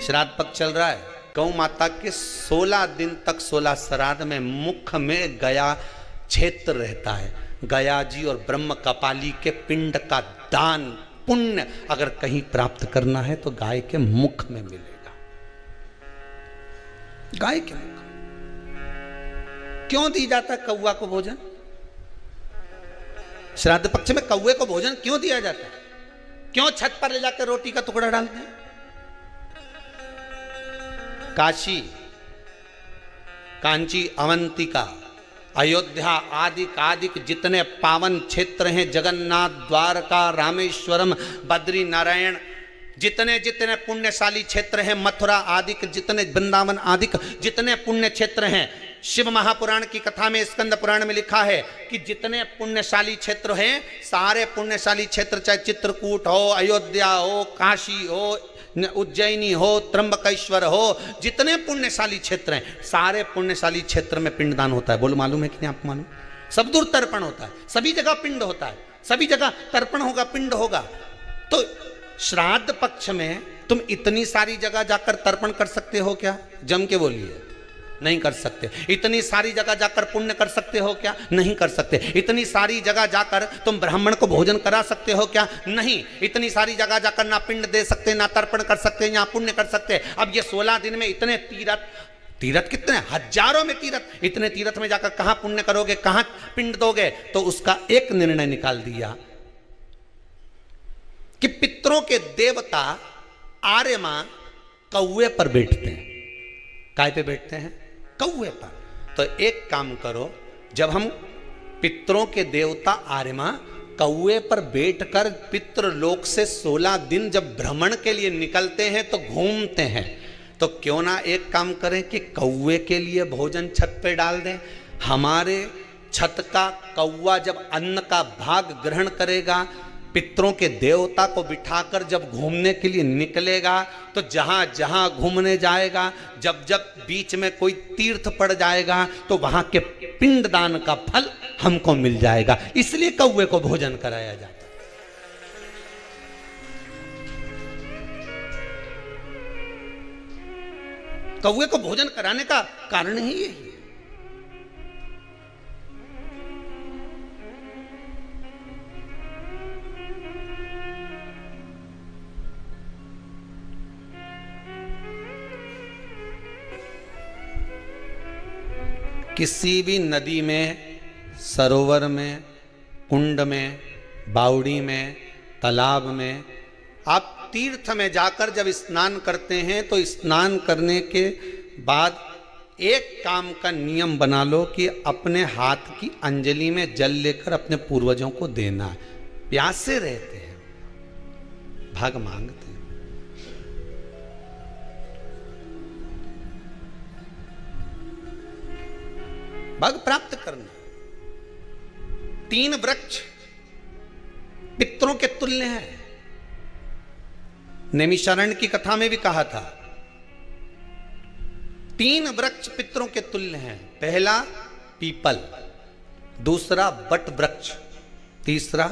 श्राद्ध पक्ष चल रहा है, गौ माता के 16 दिन तक 16 श्राद्ध में मुख में गया क्षेत्र रहता है। गया जी और ब्रह्म कपाली के पिंड का दान पुण्य अगर कहीं प्राप्त करना है तो गाय के मुख में मिलेगा। गाय के मुख क्यों दी जाता है कौवा को भोजन? श्राद्ध पक्ष में कौवे को भोजन क्यों दिया जाता है? क्यों छत पर ले जाकर रोटी का टुकड़ा डालते हैं? काशी, कांची, अवंतिका, अयोध्या आदि जितने पावन क्षेत्र हैं, जगन्नाथ, द्वारका, रामेश्वरम, बद्री नारायण, जितने जितने पुण्यशाली क्षेत्र हैं, मथुरा आदि जितने, वृंदावन आदि जितने पुण्य क्षेत्र हैं, शिव महापुराण की कथा में, स्कंद पुराण में लिखा है कि जितने पुण्यशाली क्षेत्र हैं, सारे पुण्यशाली क्षेत्र, चाहे चित्रकूट हो, अयोध्या हो, काशी हो, उज्जैनी हो, त्र्यंबकेश्वर हो, जितने पुण्यशाली क्षेत्र हैं, सारे पुण्यशाली क्षेत्र में पिंडदान होता है। बोलो मालूम है कि नहीं आपको? मालूम? सब दूर तर्पण होता है, सभी जगह पिंड होता है, सभी जगह तर्पण होगा, पिंड होगा। तो श्राद्ध पक्ष में तुम इतनी सारी जगह जाकर तर्पण कर सकते हो क्या? जम के बोलिए, नहीं कर सकते। इतनी सारी जगह जाकर पुण्य कर सकते हो क्या? नहीं कर सकते। इतनी सारी जगह जाकर तुम ब्राह्मण को भोजन करा सकते हो क्या? नहीं। इतनी सारी जगह जाकर ना पिंड दे सकते, ना तर्पण कर सकते, ना पुण्य कर सकते। अब ये 16 दिन में इतने तीर्थ कितने, हजारों में तीर्थ, इतने तीर्थ में जाकर कहां पुण्य करोगे, कहां पिंड दोगे? तो उसका एक निर्णय निकाल दिया कि पितरों के देवता आर्यमा कौवे पर बैठते हैं। काय पे बैठते हैं? कौवे पर। तो एक काम करो, जब हम पितरों के देवता आर्यमा कौवे पर बैठकर पितृलोक से 16 दिन जब भ्रमण के लिए निकलते हैं तो घूमते हैं, तो क्यों ना एक काम करें कि कौवे के लिए भोजन छत पे डाल दें। हमारे छत का कौवा जब अन्न का भाग ग्रहण करेगा, पितरों के देवता को बिठाकर जब घूमने के लिए निकलेगा, तो जहां जहां घूमने जाएगा, जब जब बीच में कोई तीर्थ पड़ जाएगा, तो वहां के पिंडदान का फल हमको मिल जाएगा। इसलिए कौवे को भोजन कराया जाता है। कौवे को भोजन कराने का कारण ही यही है। किसी भी नदी में, सरोवर में, कुंड में, बावड़ी में, तालाब में, आप तीर्थ में जाकर जब स्नान करते हैं तो स्नान करने के बाद एक काम का नियम बना लो कि अपने हाथ की अंजलि में जल लेकर अपने पूर्वजों को देना है। प्यासे रहते हैं, भाग मांगते हैं। भाग प्राप्त करना। 3 वृक्ष पितरों के तुल्य हैं। नैमिषारण्य की कथा में भी कहा था 3 वृक्ष पितरों के तुल्य हैं। पहला पीपल, दूसरा बट वृक्ष, तीसरा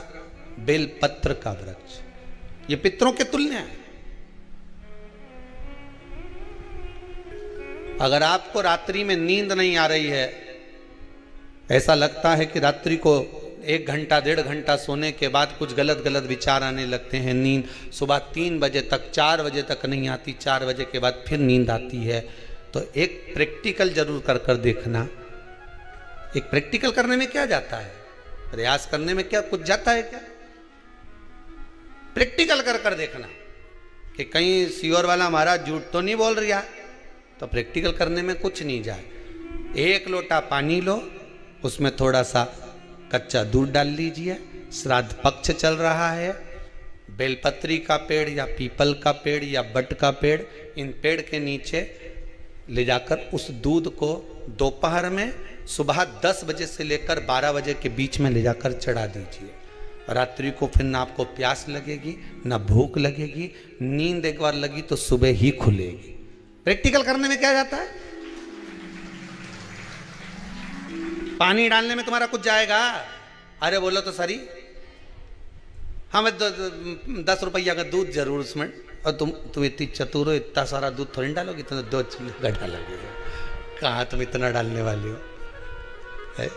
बेलपत्र का वृक्ष। ये पितरों के तुल्य हैं। अगर आपको रात्रि में नींद नहीं आ रही है, ऐसा लगता है कि रात्रि को 1 घंटा 1.5 घंटा सोने के बाद कुछ गलत गलत विचार आने लगते हैं, नींद सुबह 3 बजे तक, 4 बजे तक नहीं आती, 4 बजे के बाद फिर नींद आती है, तो एक प्रैक्टिकल जरूर कर कर देखना। एक प्रैक्टिकल करने में क्या जाता है? प्रयास करने में क्या कुछ जाता है क्या? प्रैक्टिकल कर कर देखना कि कहीं सियोर वाला महाराज झूठ तो नहीं बोल रहा, तो प्रैक्टिकल करने में कुछ नहीं जाए। 1 लोटा पानी लो, उसमें थोड़ा सा कच्चा दूध डाल लीजिए। श्राद्ध पक्ष चल रहा है, बेलपत्री का पेड़ या पीपल का पेड़ या बट का पेड़, इन पेड़ के नीचे ले जाकर उस दूध को दोपहर में सुबह 10 बजे से लेकर 12 बजे के बीच में ले जाकर चढ़ा दीजिए। रात्रि को फिर ना आपको प्यास लगेगी, ना भूख लगेगी। नींद एक बार लगी तो सुबह ही खुलेगी। प्रैक्टिकल करने में क्या जाता है? पानी डालने में तुम्हारा कुछ जाएगा? अरे बोलो तो सरी, हमें 10 रुपया का दूध जरूर उसमें, और तुम इतनी चतुर हो, इतना सारा दूध थोड़ी डालोगी, तो 2 चीनी का डालोगे। कहाँ तुम इतना डालने वाली हो है?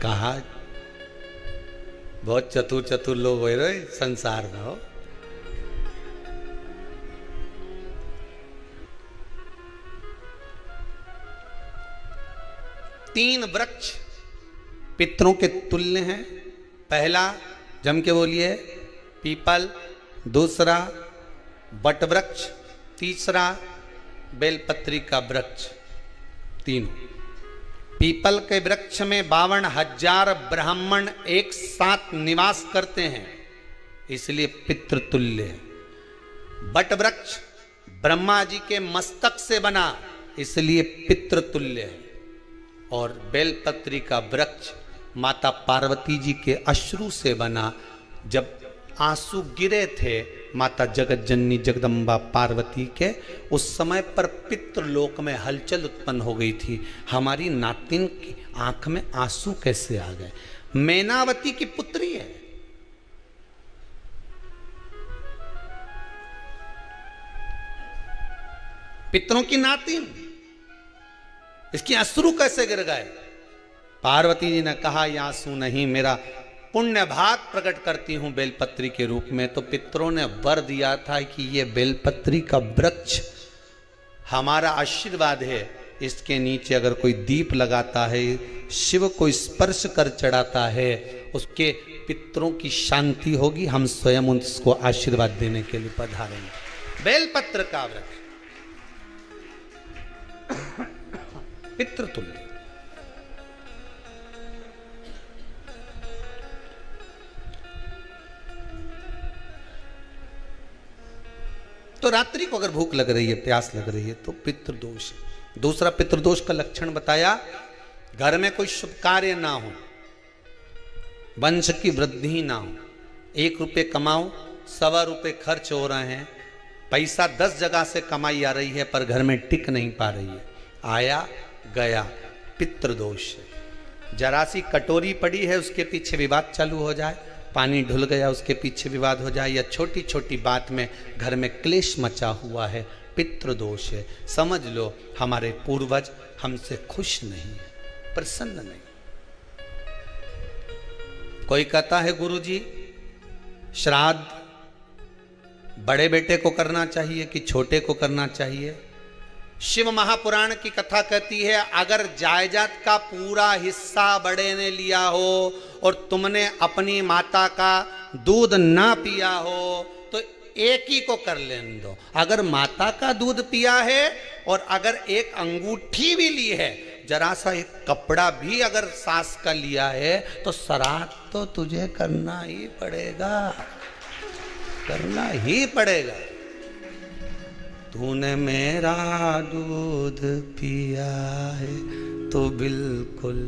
कहा बहुत चतुर चतुर लोग हो रहे संसार में हो। तीन वृक्ष पितरों के तुल्य हैं। पहला जम के बोलिए पीपल, दूसरा बट वृक्ष, तीसरा बेलपत्री का वृक्ष। तीनों पीपल के वृक्ष में 52,000 ब्राह्मण एक साथ निवास करते हैं, इसलिए पितृतुल्य है। बट वृक्ष ब्रह्मा जी के मस्तक से बना, इसलिए पितृतुल्य है। और बेलपत्री का वृक्ष माता पार्वती जी के अश्रु से बना। जब आंसू गिरे थे माता जगत जननी जगदम्बा पार्वती के, उस समय पर पितृलोक में हलचल उत्पन्न हो गई थी। हमारी नातिन की आंख में आंसू कैसे आ गए? मैनावती की पुत्री है। पितरों की नातिन, इसकी अश्रु कैसे गिर गए? पार्वती जी ने कहा ये आंसू नहीं, मेरा पुण्य भाग प्रकट करती हूं बेलपत्री के रूप में। तो पितरों ने वर दिया था कि ये बेलपत्री का वृक्ष हमारा आशीर्वाद है, इसके नीचे अगर कोई दीप लगाता है, शिव को स्पर्श कर चढ़ाता है, उसके पितरों की शांति होगी। हम स्वयं उसको आशीर्वाद देने के लिए पधारेंगे। बेलपत्र का वृक्ष पितृतुल्य। तो रात्रि को अगर भूख लग रही है, प्यास लग रही है, तो पितृदोष। दूसरा पितृदोष का लक्षण बताया, घर में कोई शुभ कार्य ना हो, वंश की वृद्धि ना हो। 1 रुपये कमाओ, 1.25 रुपये खर्च हो रहे हैं, पैसा 10 जगह से कमाई आ रही है पर घर में टिक नहीं पा रही है, आया गया, पितृदोष। जरा सी कटोरी पड़ी है उसके पीछे विवाद चालू हो जाए, पानी ढुल गया उसके पीछे विवाद हो जाए, या छोटी छोटी बात में घर में क्लेश मचा हुआ है, पितृदोष है। समझ लो हमारे पूर्वज हमसे खुश नहीं है, प्रसन्न नहीं। कोई कहता है गुरुजी श्राद्ध बड़े बेटे को करना चाहिए कि छोटे को करना चाहिए? शिव महापुराण की कथा कहती है, अगर जायदाद का पूरा हिस्सा बड़े ने लिया हो और तुमने अपनी माता का दूध ना पिया हो तो एक ही को कर लेने दो। अगर माता का दूध पिया है और अगर एक अंगूठी भी ली है, जरा सा एक कपड़ा भी अगर सास का लिया है, तो श्राद्ध तो तुझे करना ही पड़ेगा, करना ही पड़ेगा। तूने मेरा दूध पिया है तो बिल्कुल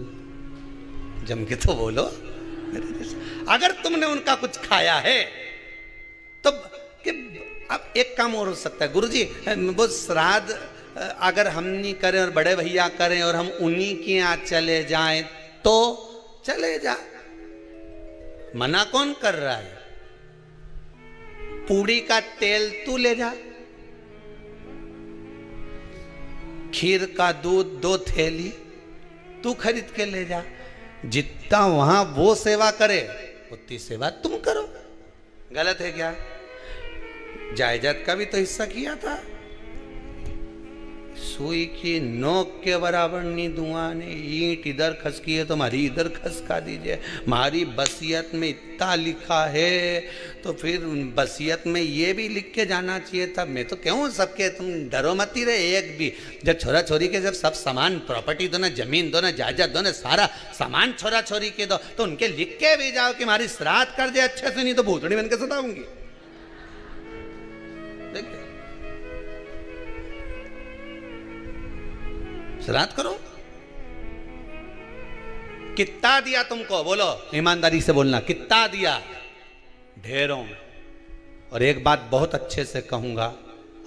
जम के तो बोलो। अगर तुमने उनका कुछ खाया है तो अब एक काम और हो सकता है, गुरुजी वो श्राद्ध अगर हम नहीं करें और बड़े भैया करें और हम उन्हीं के यहाँ चले जाएं तो चले जा, मना कौन कर रहा है? पूड़ी का तेल तू ले जा, खीर का दूध 2 थैली तू खरीद के ले जा। जितना वहां वो सेवा करे उतनी सेवा तुम करो। गलत है क्या? जायदाद का भी तो हिस्सा किया था। सुई की नोक के बराबर नहीं दूंगा ने, ईंट इधर खसकी है तो हमारी इधर खसका दीजिए। हमारी बसियत में इतना लिखा है तो फिर बसियत में ये भी लिख के जाना चाहिए था। मैं तो क्यों सबके, तुम डरो मत ही रहे एक भी। जब छोरा छोरी के जब सब सामान, प्रॉपर्टी दो ना, जमीन दो ना, जायदाद दो ना, सारा सामान छोरा छोरी के दो, तो उनके लिख के भी जाओ कि हमारी श्राद्ध कर दे अच्छे से, नहीं तो भूतड़ी बन के सताऊंगी। देखिए श्राद्ध करो। कितना दिया तुमको? बोलो ईमानदारी से बोलना, कितना दिया? ढेरों। और एक बात बहुत अच्छे से कहूंगा,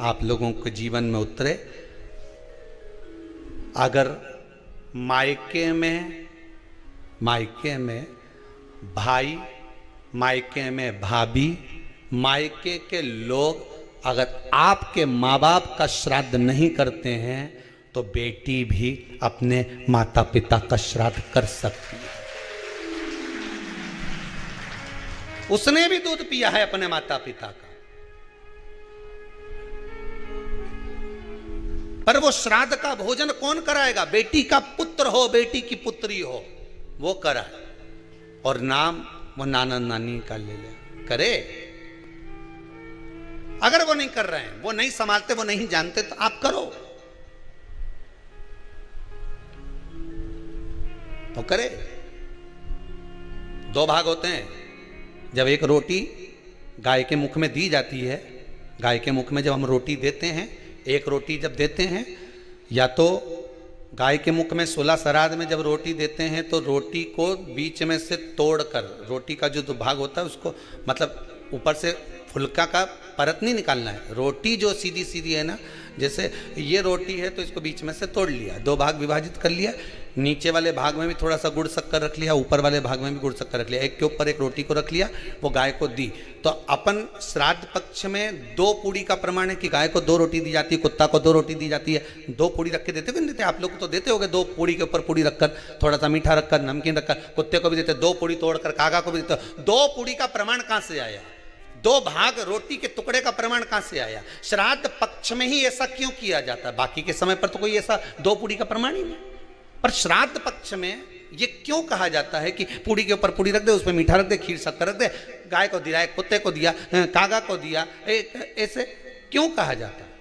आप लोगों के जीवन में उतरे, अगर मायके में भाई, मायके में भाभी, मायके के लोग अगर आपके माँ बाप का श्राद्ध नहीं करते हैं तो बेटी भी अपने माता पिता का श्राद्ध कर सकती है। उसने भी दूध पिया है अपने माता पिता का, पर वो श्राद्ध का भोजन कौन कराएगा? बेटी का पुत्र हो, बेटी की पुत्री हो, वो कराए। और नाम वो नाना नानी का ले ले करे। अगर वो नहीं कर रहे हैं, वो नहीं संभालते, वो नहीं जानते, तो आप करो तो करे। दो भाग होते हैं। जब एक रोटी गाय के मुख में दी जाती है, गाय के मुख में जब हम रोटी देते हैं, एक रोटी जब देते हैं, या तो गाय के मुख में 16 श्राद्ध में जब रोटी देते हैं तो रोटी को बीच में से तोड़कर, रोटी का जो भाग होता है उसको, मतलब ऊपर से फुलका का परत नहीं निकालना है। रोटी जो सीधी सीधी है ना, जैसे ये रोटी है तो इसको बीच में से तोड़ लिया, दो भाग विभाजित कर लिया, नीचे वाले भाग में भी थोड़ा सा गुड़ शक्कर रख लिया, ऊपर वाले भाग में भी गुड़ शक्कर रख लिया, एक के ऊपर एक रोटी को रख लिया, वो गाय को दी। तो अपन श्राद्ध पक्ष में 2 पूड़ी का प्रमाण है कि गाय को 2 रोटी दी जाती है, कुत्ता को 2 रोटी दी जाती है। 2 पूड़ी रख के देते हो, नहीं देते? आप लोग तो देते होगे, 2 पूड़ी के ऊपर पूड़ी रखकर, थोड़ा सा मीठा रखकर, नमकीन रखकर, कुत्ते को भी देते, 2 पूड़ी तोड़कर कागा को भी देते। 2 पूड़ी का प्रमाण कहां से आया? 2 भाग रोटी के टुकड़े का प्रमाण कहां से आया? श्राद्ध पक्ष में ही ऐसा क्यों किया जाता है? बाकी के समय पर तो कोई ऐसा 2 पूड़ी का प्रमाण ही नहीं, पर श्राद्ध पक्ष में ये क्यों कहा जाता है कि पूड़ी के ऊपर पूड़ी रख दे, उसमें मीठा रख दे, खीर शक्कर रख दे, गाय को दिया, कुत्ते को दिया, कागा को दिया, ऐसे क्यों कहा जाता है?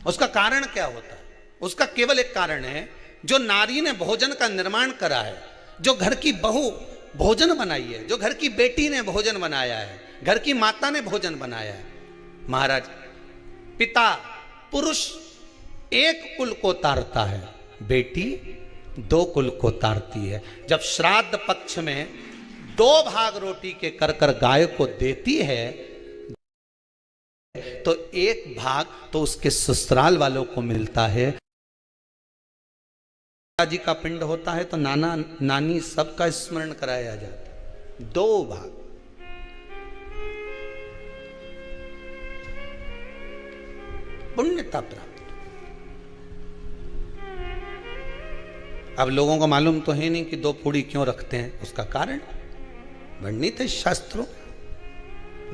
उसका कारण क्या होता है? उसका केवल एक कारण है, जो नारी ने भोजन का निर्माण करा है, जो घर की बहू भोजन बनाई है, जो घर की बेटी ने भोजन बनाया है, घर की माता ने भोजन बनाया है। महाराज, पिता पुरुष एक कुल को तारता है, बेटी 2 कुल को तारती है। जब श्राद्ध पक्ष में 2 भाग रोटी के कर गाय को देती है तो 1 भाग तो उसके ससुराल वालों को मिलता है। जी का पिंड होता है तो नाना नानी सबका स्मरण कराया जाता है। 2 भाग। पुण्यता प्राप्त। अब लोगों को मालूम तो है नहीं कि 2 पूड़ी क्यों रखते हैं, उसका कारण वर्णित है शास्त्रों।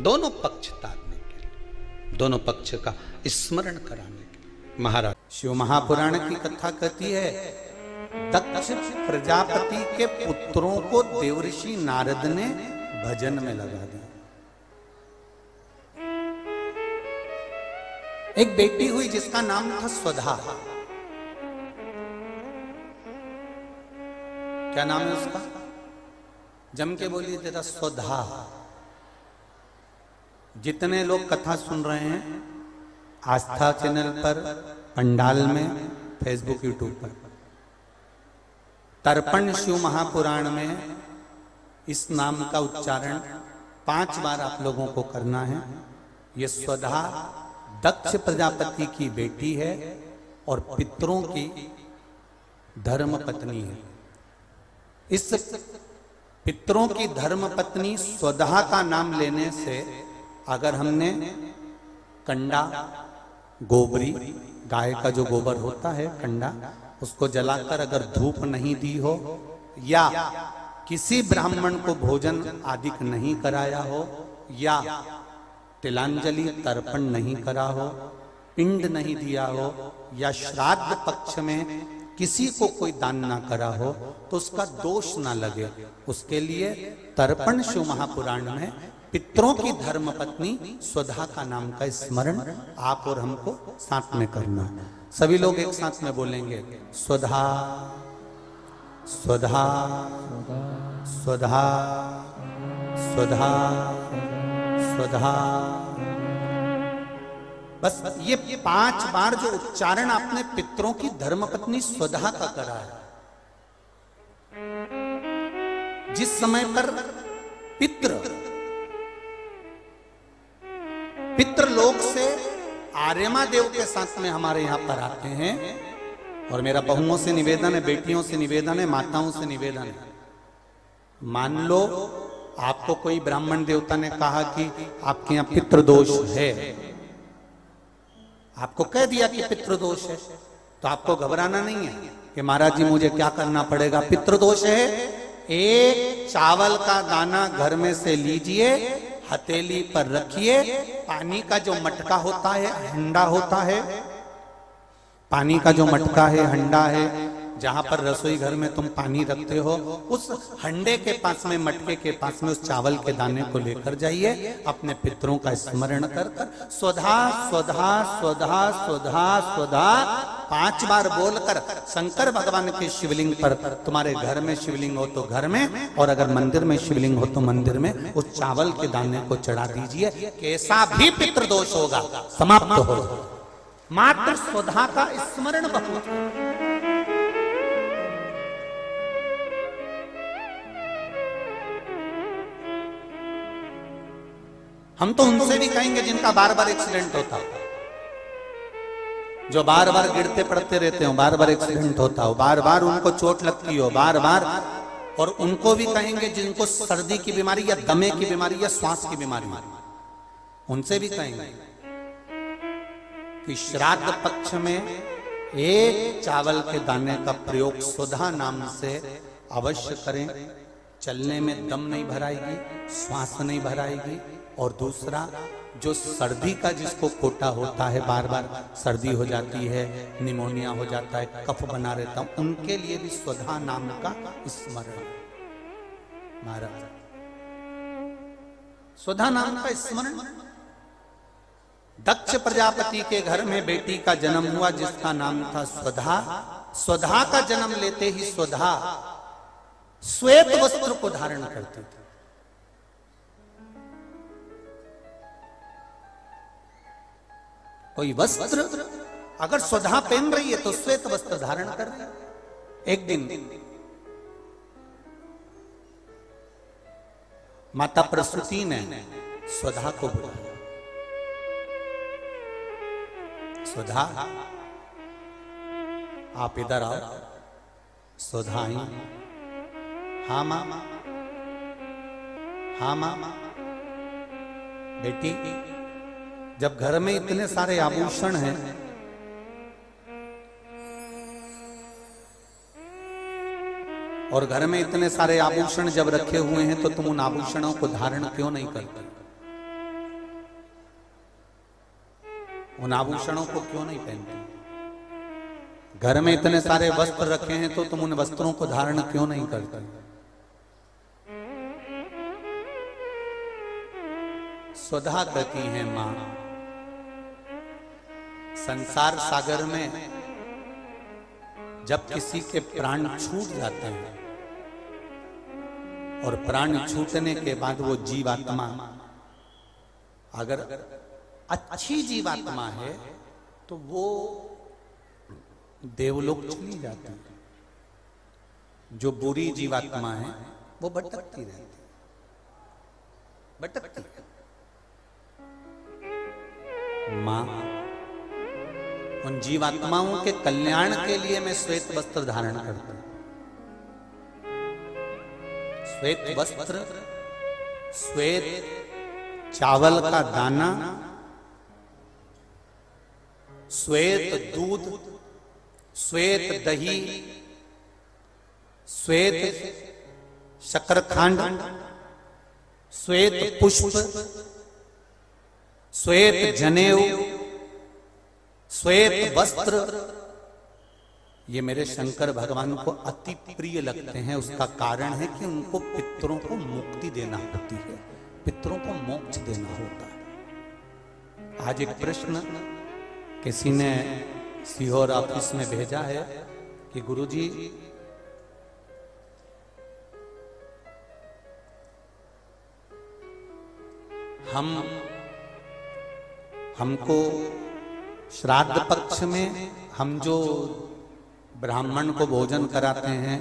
दोनों पक्ष तारने के लिए, दोनों पक्ष का स्मरण कराने के लिए। महाराज, शिव महापुराण की कथा कहती है, दक्ष प्रजापति के पुत्रों को देवर्षि नारद ने भजन में लगा दिया। एक बेटी हुई जिसका नाम था स्वधा। क्या नाम है उसका? जम के बोलिए जरा, स्वधा। जितने लोग कथा सुन रहे हैं आस्था चैनल पर, पंडाल में, फेसबुक, यूट्यूब पर, तर्पण शिव महापुराण में इस नाम का उच्चारण 5 बार आप लोगों को करना है। ये स्वधा दक्ष प्रजापति की बेटी है और पितरों की धर्म पत्नी है। इस पितरों की धर्म पत्नी स्वधा का नाम लेने से, अगर हमने कंडा, गोबरी, गाय का जो गोबर होता है कंडा, उसको जलाकर अगर धूप नहीं दी हो, या किसी ब्राह्मण को भोजन आदि नहीं कराया हो, या तिलांजलि तर्पण नहीं करा हो, पिंड नहीं दिया हो, या श्राद्ध पक्ष में किसी को कोई दान ना करा हो, तो उसका दोष ना लगे, उसके लिए तर्पण शिव महापुराण में पितरों की धर्म पत्नी स्वधा का नाम का स्मरण आप और हमको साथ में करना। सभी लोग एक साथ में बोलेंगे, स्वधा स्वधा स्वधा स्वधा स्वधा। बस ये 5 बार जो उच्चारण आपने पितरों की धर्मपत्नी स्वधा का करा है, जिस समय पर पितृलोक से आर्यमा देव के साथ में हमारे यहां पर आते हैं, और मेरा बहुओं से निवेदन है, बेटियों से निवेदन है, माताओं से निवेदन है, मान लो आपको कोई ब्राह्मण देवता ने कहा कि आपके यहां पितृदोष है, आपको कह दिया कि पितृदोष है, तो आपको घबराना नहीं है कि महाराज जी मुझे क्या करना पड़ेगा। पितृदोष है, एक चावल का दाना घर में से लीजिए, हथेली पर रखिए, पानी का जो मटका होता है, हंडा होता है, पानी का जो मटका है, हंडा है, जहां पर रसोई घर में तुम पानी रखते हो, उस हंडे के पास में, मटके के पास में उस चावल के दाने को लेकर जाइए, अपने पितरों का स्मरण कर कर स्वधा स्वधा स्वधा स्वधा स्वधा 5 बार बोलकर शंकर भगवान के शिवलिंग पर, तुम्हारे घर में शिवलिंग हो तो घर में, और अगर मंदिर में शिवलिंग हो तो मंदिर में, उस चावल के दाने को चढ़ा दीजिए। कैसा भी पितृदोष होगा समाप्त हो, मात्र स्वधा का स्मरण बहुत। हम तो उनसे भी कहेंगे जिनका बार बार एक्सीडेंट होता हो, जो बार बार गिरते पड़ते रहते हो, बार बार एक्सीडेंट होता हो, बार बार उनको चोट लगती हो, बार बार, और उनको भी कहेंगे जिनको सर्दी की बीमारी या दमे की बीमारी या श्वास की बीमारी, उनसे भी कहेंगे कि श्राद्ध पक्ष में एक चावल के दाने का प्रयोग सुधा नाम से अवश्य करें। चलने में दम नहीं भराएगी, श्वास नहीं भराएगी, और दूसरा जो सर्दी का जिसको कोटा होता है, बार बार सर्दी हो जाती है, निमोनिया हो जाता है, कफ बना रहता हूं, उनके लिए भी स्वधा नाम का स्मरण। महाराज स्वधा नाम का स्मरण। दक्ष प्रजापति के घर में बेटी का जन्म हुआ जिसका नाम था स्वधा। स्वधा का जन्म लेते ही स्वधा श्वेत वस्त्र को धारण करती थी। कोई वस्त्र अगर स्वधा पहन रही है तो श्वेत वस्त्र धारण कर रही है। एक दिन माता प्रसूति ने स्वधा को बुलाया। स्वधा आप इधर आओ। स्वधा आई। हाँ मां, हाँ मां। बेटी, जब घर में इतने सारे आभूषण हैं, और घर में इतने सारे आभूषण जब रखे हुए हैं, तो तुम उन आभूषणों को धारण क्यों नहीं करते? उन आभूषणों को क्यों नहीं पहनते? घर में इतने सारे वस्त्र रखे हैं, तो तुम उन वस्त्रों को धारण क्यों नहीं करते? स्वधा कहती है, मां, संसार सागर में जब किसी के प्राण छूट जाते हैं, और प्राण छूटने के बाद वो जीवात्मा अगर अच्छी जीवात्मा है तो वो देवलोक चली जाती है। जो बुरी जीवात्मा है वो भटकती रहती है, भटकती है। मां, उन जीवात्माओं के कल्याण के लिए मैं श्वेत वस्त्र धारण करता हूं। श्वेत वस्त्र, श्वेत चावल का दाना, श्वेत दूध, श्वेत दही, श्वेत शकरखंड, श्वेत पुष्प, श्वेत जनेऊ, श्वेत वस्त्र, ये मेरे शंकर भगवान को अति प्रिय लगते हैं। उसका कारण है कि उनको पितरों को मुक्ति देना होती है, पितरों को मोक्ष देना होता है। आज एक प्रश्न किसी ने सीहोर ऑफिस में भेजा है कि गुरुजी, हमको श्राद्ध पक्ष में हम जो ब्राह्मण को भोजन कराते हैं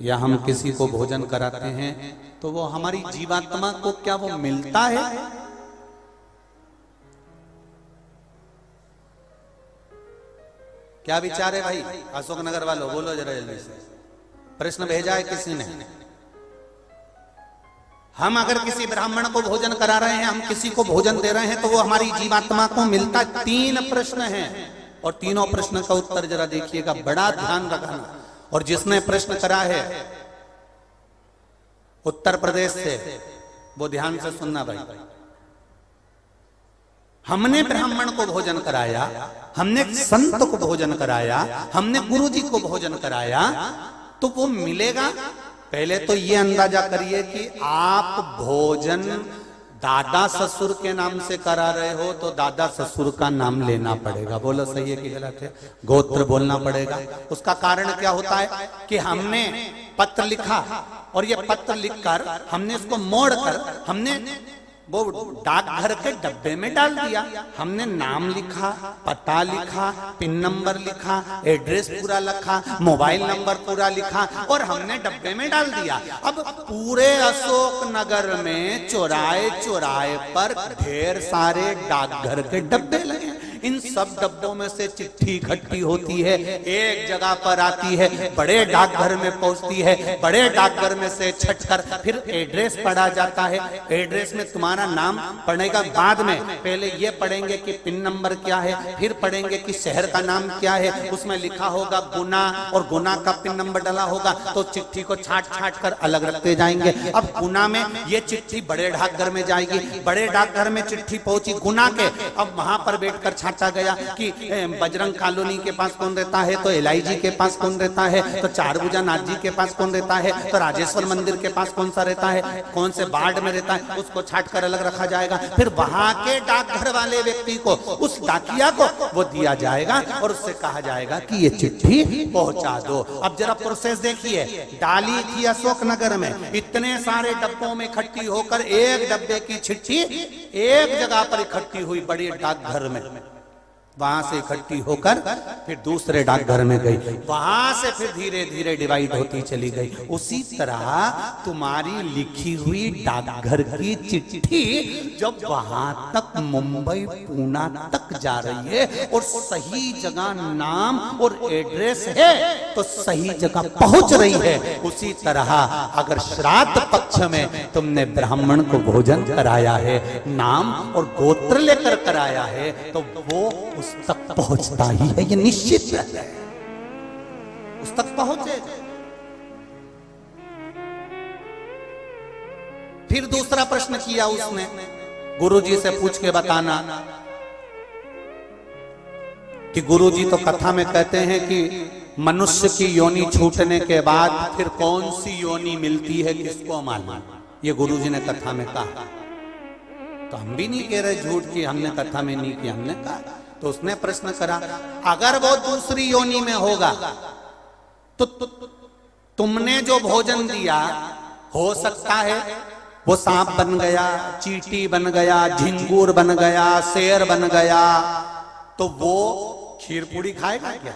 या हम किसी को भोजन कराते हैं, तो वो हमारी जीवात्मा को क्या वो मिलता है? क्या विचार है भाई अशोकनगर वालों, बोलो जरा जल्दी से। प्रश्न भेजा है किसी ने? हम अगर किसी ब्राह्मण को भोजन करा रहे हैं, हम किसी को भोजन दे रहे हैं, तो वो हमारी जीवात्मा को मिलता। 3 प्रश्न हैं और तीनों प्रश्न का उत्तर जरा देखिएगा, बड़ा ध्यान रखना। और जिसने प्रश्न करा है उत्तर प्रदेश से, वो ध्यान से सुनना भाई। हमने ब्राह्मण को भोजन कराया, हमने संत को भोजन कराया, हमने गुरु जी को भोजन कराया, तो वो मिलेगा। पहले तो ये अंदाजा करिए कि आप भोजन दादा ससुर के नाम से करा रहे हो, तो दादा ससुर का नाम लेना पड़ेगा। बोलो सही है कि गलत है? गोत्र बोलना पड़ेगा। उसका कारण क्या होता है कि हमने पत्र लिखा और ये पत्र लिखकर हमने इसको मोड़कर हमने वो डाकघर के डब्बे में डाल दिया। हमने नाम लिखा, पता लिखा, पिन नंबर लिखा, एड्रेस पूरा लिखा, मोबाइल नंबर पूरा लिखा और हमने डब्बे में डाल दिया। अब पूरे अशोक नगर में चौराहे चौराहे पर ढेर सारे डाकघर के डब्बे लगे। इन सब डब्बों में से चिट्ठी इकट्ठी होती है, एक जगह पर आती है, बड़े डाकघर में पहुंचती है, बड़े डाकघर में से छटकर फिर एड्रेस पढ़ा जाता है। एड्रेस में तुम्हारा नाम पढ़ेगा बाद में, पहले ये पढ़ेंगे कि पिन नंबर क्या है, फिर पढ़ेंगे कि शहर का नाम क्या है। उसमें लिखा होगा गुना और गुना का पिन नंबर डाला होगा, तो चिट्ठी को छाट छाट कर अलग रखते जाएंगे। अब गुना में ये चिट्ठी बड़े डाकघर में जाएगी, बड़े डाकघर में चिट्ठी पहुंची गुना के। अब वहां पर बैठकर छाटा गया कि बजरंग कॉलोनी के पास कौन रहता है, तो एलआईजी के पास कौन रहता है, तो चारभुजा नाथ जी के पास कौन रहता है, तो राजेश्वर मंदिर के पास कौन सा रहता है, कौन से वार्ड में रहता है, उसको छाट कर अलग रखा जाएगा। फिर वहां के डाकघर वाले व्यक्ति को, उस डाकिया को वो दिया जाएगा और उससे कहा जाएगा कि ये चिट्ठी पहुंचा दो। अब जरा प्रोसेस देखिए, डाली थी अशोकनगर में, इतने सारे डब्बों में इकट्ठी होकर एक डब्बे की चिट्ठी एक जगह पर इकट्ठी हुई बड़ी डाकघर में, वहां से इकट्ठी होकर फिर दूसरे डाकघर में गई, वहां से फिर धीरे धीरे डिवाइड होती चली गई। उसी तरह तुम्हारी लिखी हुई डाकघर की चिट्ठी जब वहां तक मुंबई पूना तक जा रही है और सही जगह नाम और एड्रेस है तो सही जगह पहुंच रही है, उसी तरह अगर श्राद्ध पक्ष में तुमने ब्राह्मण को भोजन कराया है, नाम और गोत्र लेकर कराया है, तो वो उस तक पहुंचता ही है, ये निश्चित है, उस तक पहुंचे। फिर दूसरा प्रश्न किया उसने, गुरुजी से पूछ के बताना कि गुरुजी तो कथा में कहते हैं कि मनुष्य की योनि छूटने के बाद फिर कौन सी योनि मिलती है किसको मालूम, ये गुरुजी ने कथा में कहा। तो हम भी नहीं कह रहे झूठ की हमने कथा में नहीं किया, हमने कहा। तो उसने प्रश्न करा, अगर वो दूसरी योनि में होगा तो तुमने जो भोजन दिया हो सकता है वो सांप बन गया, चींटी बन गया, झिंगूर बन गया, शेर बन गया, तो वो खीर पूड़ी खाएगा क्या?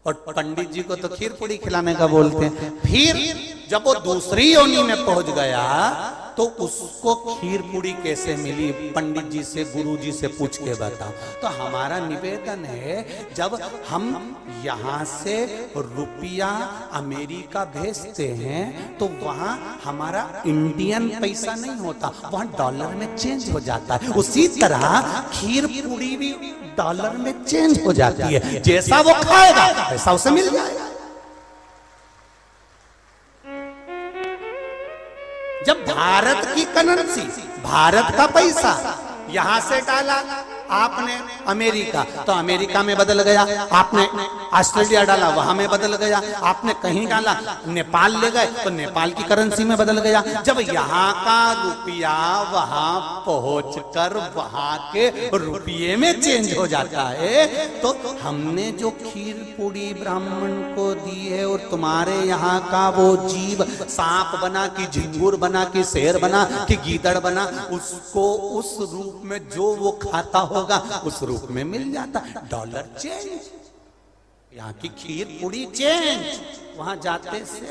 और पंडित जी को तो खीर पूड़ी खिलाने का बोलते हैं। फिर जब वो दूसरी योनि में पहुंच गया तो उसको खीर पूड़ी कैसे मिली? पंडित जी से, गुरु जी से पूछ के बताओ। तो हमारा निवेदन है, जब हम यहाँ से रुपया अमेरिका भेजते हैं तो वहाँ हमारा इंडियन पैसा नहीं होता, वहाँ डॉलर में चेंज हो जाता है। उसी तरह खीर पूड़ी भी डॉलर में चेंज हो जाती है, जैसा वो खाएगा वैसा उसे मिल जाएगा। जब भारत की करेंसी, भारत का पैसा यहां से डाला आपने अमेरिका, तो अमेरिका में बदल गया, आपने ऑस्ट्रेलिया डाला वहां में बदल गया, आपने कहीं डाला नेपाल ले गए तो नेपाल की करेंसी में बदल गया। जब यहाँ का रुपया वहां पहुंचकर वहां के रुपये में चेंज हो जाता है, तो हमने जो खीर पूड़ी ब्राह्मण को दी है और तुम्हारे यहाँ का वो जीव सांप बना कि झिंगुर बना कि शेर बना कि गीदड़ बना, उसको उस रूप में जो वो खाता होगा उस रूप में मिल जाता। डॉलर चेंज, यहाँ की खीर पूड़ी चेंज, वहां जाते से।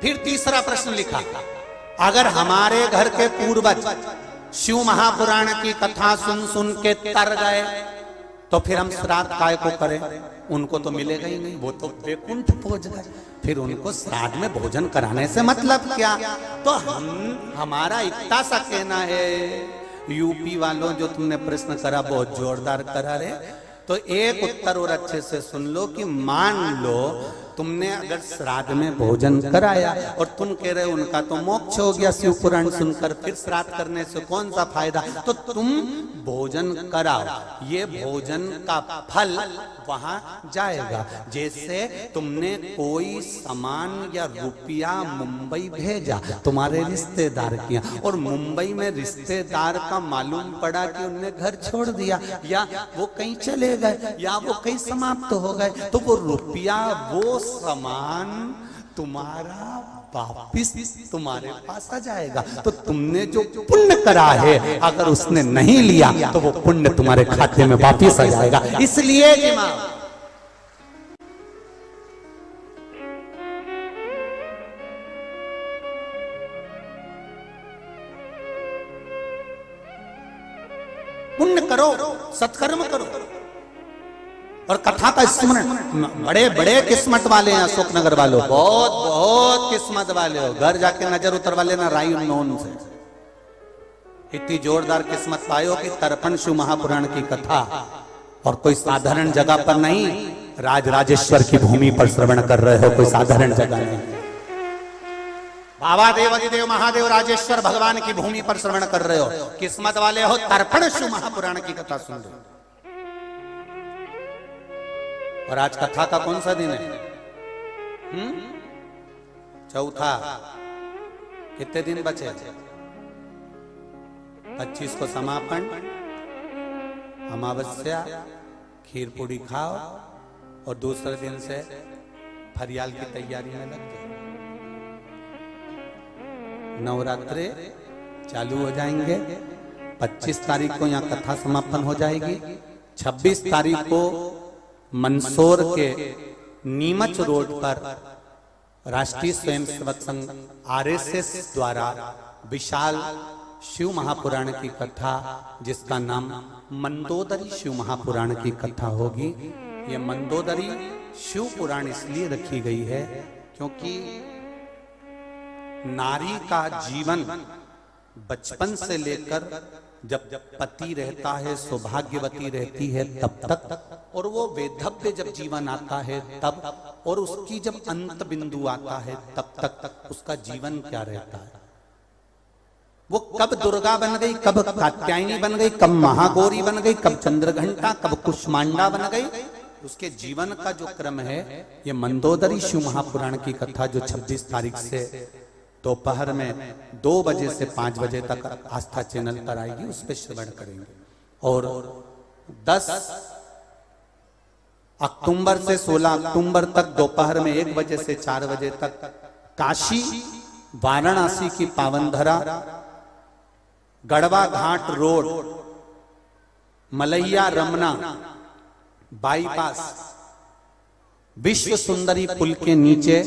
फिर तीसरा प्रश्न लिखा, अगर हमारे घर के पूर्वज शिव महापुराण की कथा सुन सुन के तर गए, तो फिर हम श्राद्ध काय को करें? उनको तो मिलेगा ही नहीं, वो तो वैकुंठ पहुंच गए, फिर उनको श्राद्ध में भोजन कराने से मतलब क्या? तो हमारा इतना सा कहना है, यूपी वालों जो तुमने प्रश्न करा बहुत जोरदार करा रे, तो एक उत्तर और अच्छे से सुन लो कि मान लो तुमने अगर श्राद्ध में भोजन कराया और तुम कह रहे हो उनका तो मोक्ष हो गया शिव पुराण सुनकर, फिर श्राद्ध करने से कौन सा फायदा? तो तुम भोजन कराओ, ये भोजन का फल वहां जाएगा। जैसे तुमने कोई सामान या रुपया मुंबई भेजा तुम्हारे रिश्तेदार किया, और मुंबई में रिश्तेदार का मालूम पड़ा कि उनने घर छोड़ दिया, या वो कहीं चले गए, या वो कहीं समाप्त हो गए, तो वो रुपया, वो सामान तुम्हारा वापिस तुम्हारे पास आ जाएगा। तो तुमने जो पुण्य करा है, अगर उसने नहीं लिया तो वो पुण्य तुम्हारे खाते में वापिस आ जाएगा। इसलिए कि मां पुण्य करो, सत्कर्म करो, और कथा का स्मरण। बड़े बड़े किस्मत वाले हैं अशोकनगर वालों, बहुत बहुत किस्मत वाले हो, घर जाके नजर उतरवा लेना राई नोन से। इतनी जोरदार किस्मत पायो कि तर्पण शिव महापुराण की कथा, और कोई साधारण जगह पर नहीं, राजराजेश्वर की भूमि पर श्रवण कर रहे हो, कोई साधारण जगह नहीं। बाबा देव अधिदेव महादेव राजेश्वर भगवान की भूमि पर श्रवण कर रहे हो, किस्मत वाले हो, तर्पण शिव महापुराण की कथा सुन लो। और आज कथा का कौन सा दिन है? चौथा। कितने दिन बचे? 25 को समापन, अमावस्या, खीर पूड़ी खाओ, और दूसरे दिन से फरियाल की तैयारी में लग जाओ। नवरात्रे चालू हो जाएंगे। 25 तारीख को यहाँ कथा समापन हो जाएगी। 26 तारीख को मंदसौर के नीमच रोड पर राष्ट्रीय स्वयंसेवक संघ आरएसएस द्वारा विशाल शिव महापुराण की कथा, जिसका नाम मंदोदरी शिव महापुराण की कथा होगी। ये मंदोदरी शिव पुराण इसलिए रखी गई है क्योंकि नारी का जीवन बचपन से लेकर जब पति रहता है, सौभाग्यवती रहती है तब तक, और वो वैधव्य जब जीवन आता है तब, और उसकी जब अंत बिंदु आता है तब तक उसका जीवन क्या रहता है? वो कब दुर्गा बन गई, कब कात्यायनी बन गई, कब महागौरी बन गई, कब चंद्रघंटा, कब कुष्मांडा बन गई, उसके जीवन का जो क्रम है, ये मंदोदरी शिव महापुराण की कथा जो 26 तारीख से दोपहर में 2 बजे से 5 बजे तक आस्था चैनल पर आएगी, उस पर श्रवण करेंगे। और 10 अक्टूबर से 16 अक्टूबर तक दोपहर में 1 बजे से 4 बजे तक काशी वाराणसी की पावनधरा गढ़वा घाट रोड मलैया रमना बाईपास विश्व सुंदरी पुल के नीचे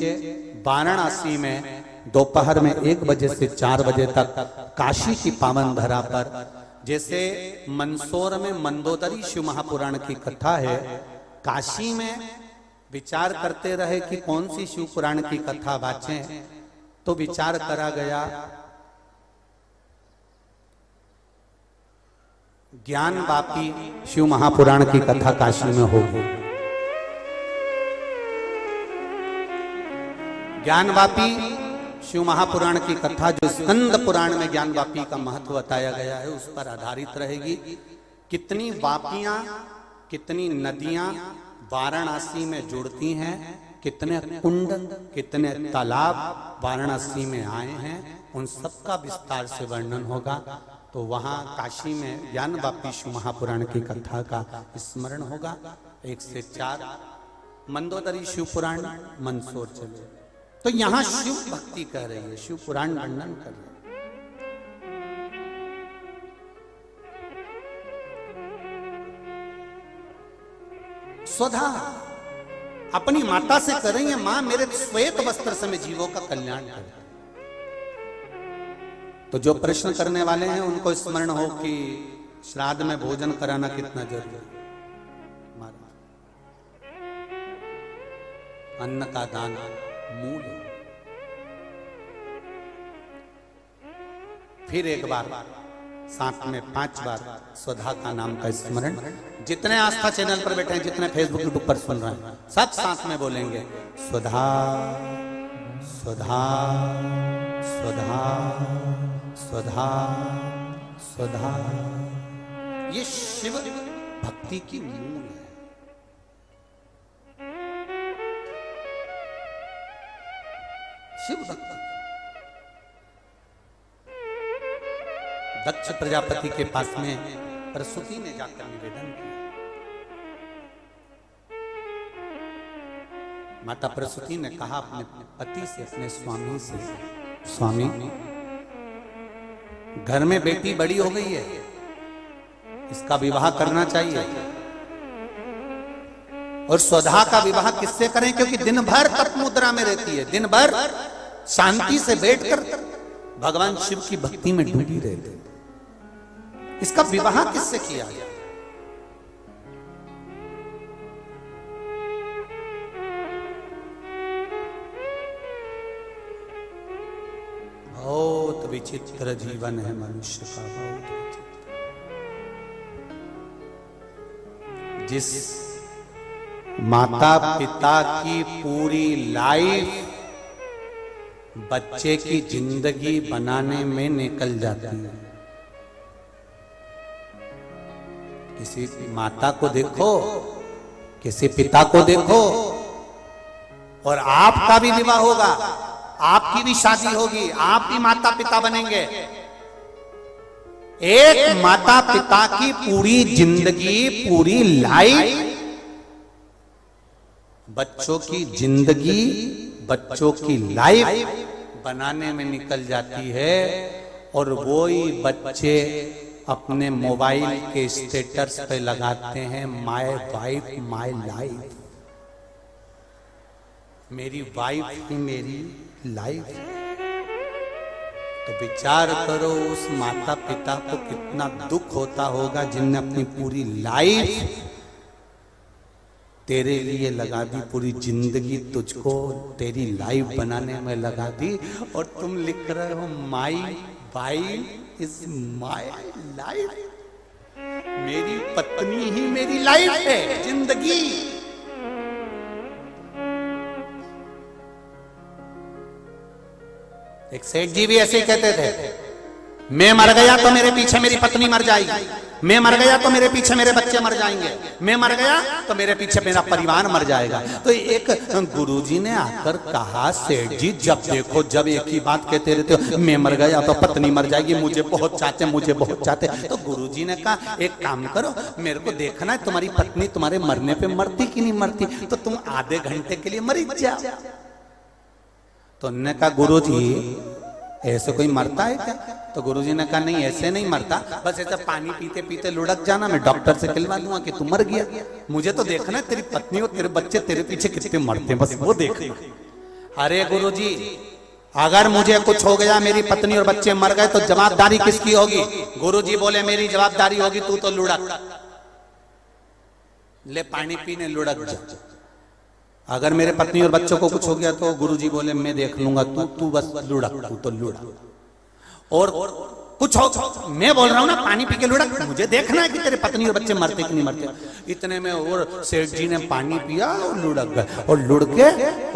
वाराणसी में दोपहर में 1 बजे से 4 बजे तक काशी की पावन धरा पर, जैसे मंदसौर में मंदोदरी शिव महापुराण की कथा है, काशी में विचार करते रहे कि कौन सी शिव पुराण की कथा वाचें, तो विचार करा गया ज्ञानवापी शिव महापुराण की कथा काशी में होगी। ज्ञानवापी शिव महापुराण की कथा जो स्कंद पुराण में ज्ञानवापी का महत्व बताया गया है, उस पर आधारित रहेगी। कितनी वापियां, कितनी नदियां वाराणसी में जुड़ती हैं, कितने कुंड, कितने तालाब वाराणसी में आए हैं, उन सब का विस्तार से वर्णन होगा। तो वहां काशी में ज्ञानवापी शिव महापुराण की कथा का स्मरण होगा। 1 से 4 मंदोदरी शिव पुराण मंदसौर चले। तो यहां शिव भक्ति कह रही है, शिव पुराण वर्णन कर रही है। स्वधा अपनी माता से कर रही है, मां मेरे श्वेत वस्त्र से मैं जीवों का कल्याण कर। तो जो प्रश्न करने वाले हैं उनको स्मरण हो कि श्राद्ध में भोजन कराना कितना जरूरी है। अन्न का दान मूल है। फिर एक बार साथ में 5 बार स्वधा का नाम का स्मरण। जितने आस्था चैनल पर बैठे हैं, जितने फेसबुक यूट्यूब पर सुन रहे हैं, सब साथ में बोलेंगे स्वधा स्वधा स्वधा स्वधा स्वधा। ये शिव भक्ति की मूल है। शिव भक्ति। दक्ष प्रजापति के पास में प्रसूति ने जाकर निवेदन किया। माता प्रसूति ने कहा अपने पति से, अपने स्वामी से, स्वामी घर में बेटी बड़ी हो गई है, इसका विवाह करना चाहिए। और स्वधा का विवाह किससे करें? क्योंकि दिन भर तप मुद्रा में रहती है, दिन भर शांति से बैठकर भगवान शिव की भक्ति में डूबी रहती है। इसका विवाह किससे किया गया? बहुत विचित्र जीवन है मनुष्य का, बहुत विचित्र। जिस माता पिता की पूरी लाइफ बच्चे की जिंदगी बनाने में निकल जाती है। किसी माता को देखो, किसी पिता को देखो, और आपका भी विवाह होगा, आपकी भी शादी होगी, आप भी माता पिता बनेंगे। एक माता पिता की पूरी जिंदगी, पूरी लाइफ बच्चों की जिंदगी, बच्चों की लाइफ बनाने में निकल जाती है। और वो ही बच्चे अपने मोबाइल के स्टेटस पे लगाते हैं माय वाइफ माय लाइफ। मेरी वाइफ ही मेरी लाइफ। तो विचार करो उस माता पिता को कितना दुख होता होगा जिनने अपनी पूरी लाइफ तेरे लिए लगा दी, पूरी जिंदगी तुझको तेरी लाइफ बनाने में लगा दी, और तुम लिख रहे हो my wife is my life. मेरी पत्नी ही मेरी लाइफ है, जिंदगी। एक सेठ जी भी ऐसे ही कहते थे, मैं मर गया तो मेरे पीछे मेरी पत्नी मर जाएगी, मैं मर गया तो मेरे पीछे मेरे बच्चे मर जाएंगे, मैं मर गया तो मेरे पीछे मेरा परिवार मर जाएगा। तो एक गुरुजी ने आकर कहा, सेठ जी जब देखो जब एक ही बात कहते रहते हो, मैं मर गया तो पत्नी मर जाएगी, मुझे बहुत चाहते, मुझे बहुत चाहते। तो गुरुजी ने कहा एक काम करो, मेरे को देखना है तुम्हारी पत्नी तुम्हारे मरने पे मरती कि नहीं मरती, तो तुम आधे घंटे के लिए मर जाओ। तो उन्होंने कहा गुरुजी ऐसे कोई मरता है क्या? तो गुरुजी ने कहा नहीं ऐसे नहीं मरता, बस ऐसा पानी पीते पीते लुढ़क जाना, मैं डॉक्टर से कहलवा दूंगा कि तू मर गया। मुझे तो देखना है तेरी पत्नी और तेरे बच्चे तेरे पीछे कितने मरते हैं, बस वो देखना। अरे गुरुजी अगर मुझे कुछ हो गया, मेरी पत्नी और बच्चे मर गए, तो जवाबदारी किसकी होगी? गुरुजी बोले मेरी जवाबदारी होगी, तू तो लुढ़क ले, पानी पीने लुढ़क जा। अगर मेरे पत्नी और बच्चों को कुछ हो गया तो गुरुजी बोले मैं देख लूंगा, तू बस लुढ़क, तू तो लुढ़क। और कुछ हो, मैं बोल रहा हूं ना पानी पी के लुढ़क, मुझे देखना है कि तेरे पत्नी और बच्चे मरते कि नहीं मरते। इतने में और सेठ जी ने पानी पिया और लुढ़क गए, और लुढ़के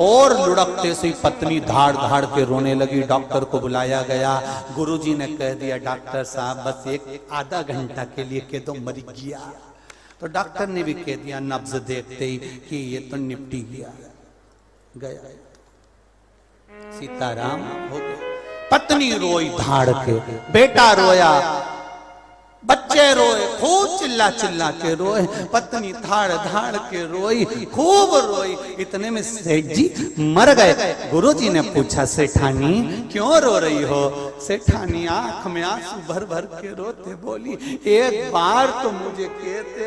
और लुढ़कते से पत्नी धाड़ धाड़ के रोने लगी। डॉक्टर को बुलाया गया, गुरुजी ने कह दिया डॉक्टर साहब बस एक आधा घंटा के लिए कह दो मर गया। तो डॉक्टर ने भी कह दिया नब्ज देखते ही कि ये तो निपटी गया। सीताराम हो गया। पत्नी रोई धाड़ के, बेटा रोया, बच्चे रोए, खूब चिल्ला चिल्ला के रोए, पत्नी धाड़ धाड़ के रोई, खूब रोई। इतने में सेठ जी मर गए। गुरुजी ने पूछा सेठानी क्यों रो रही हो? सेठानी आंख में आंसू भर भर के रोते बोली एक बार तो मुझे कहते,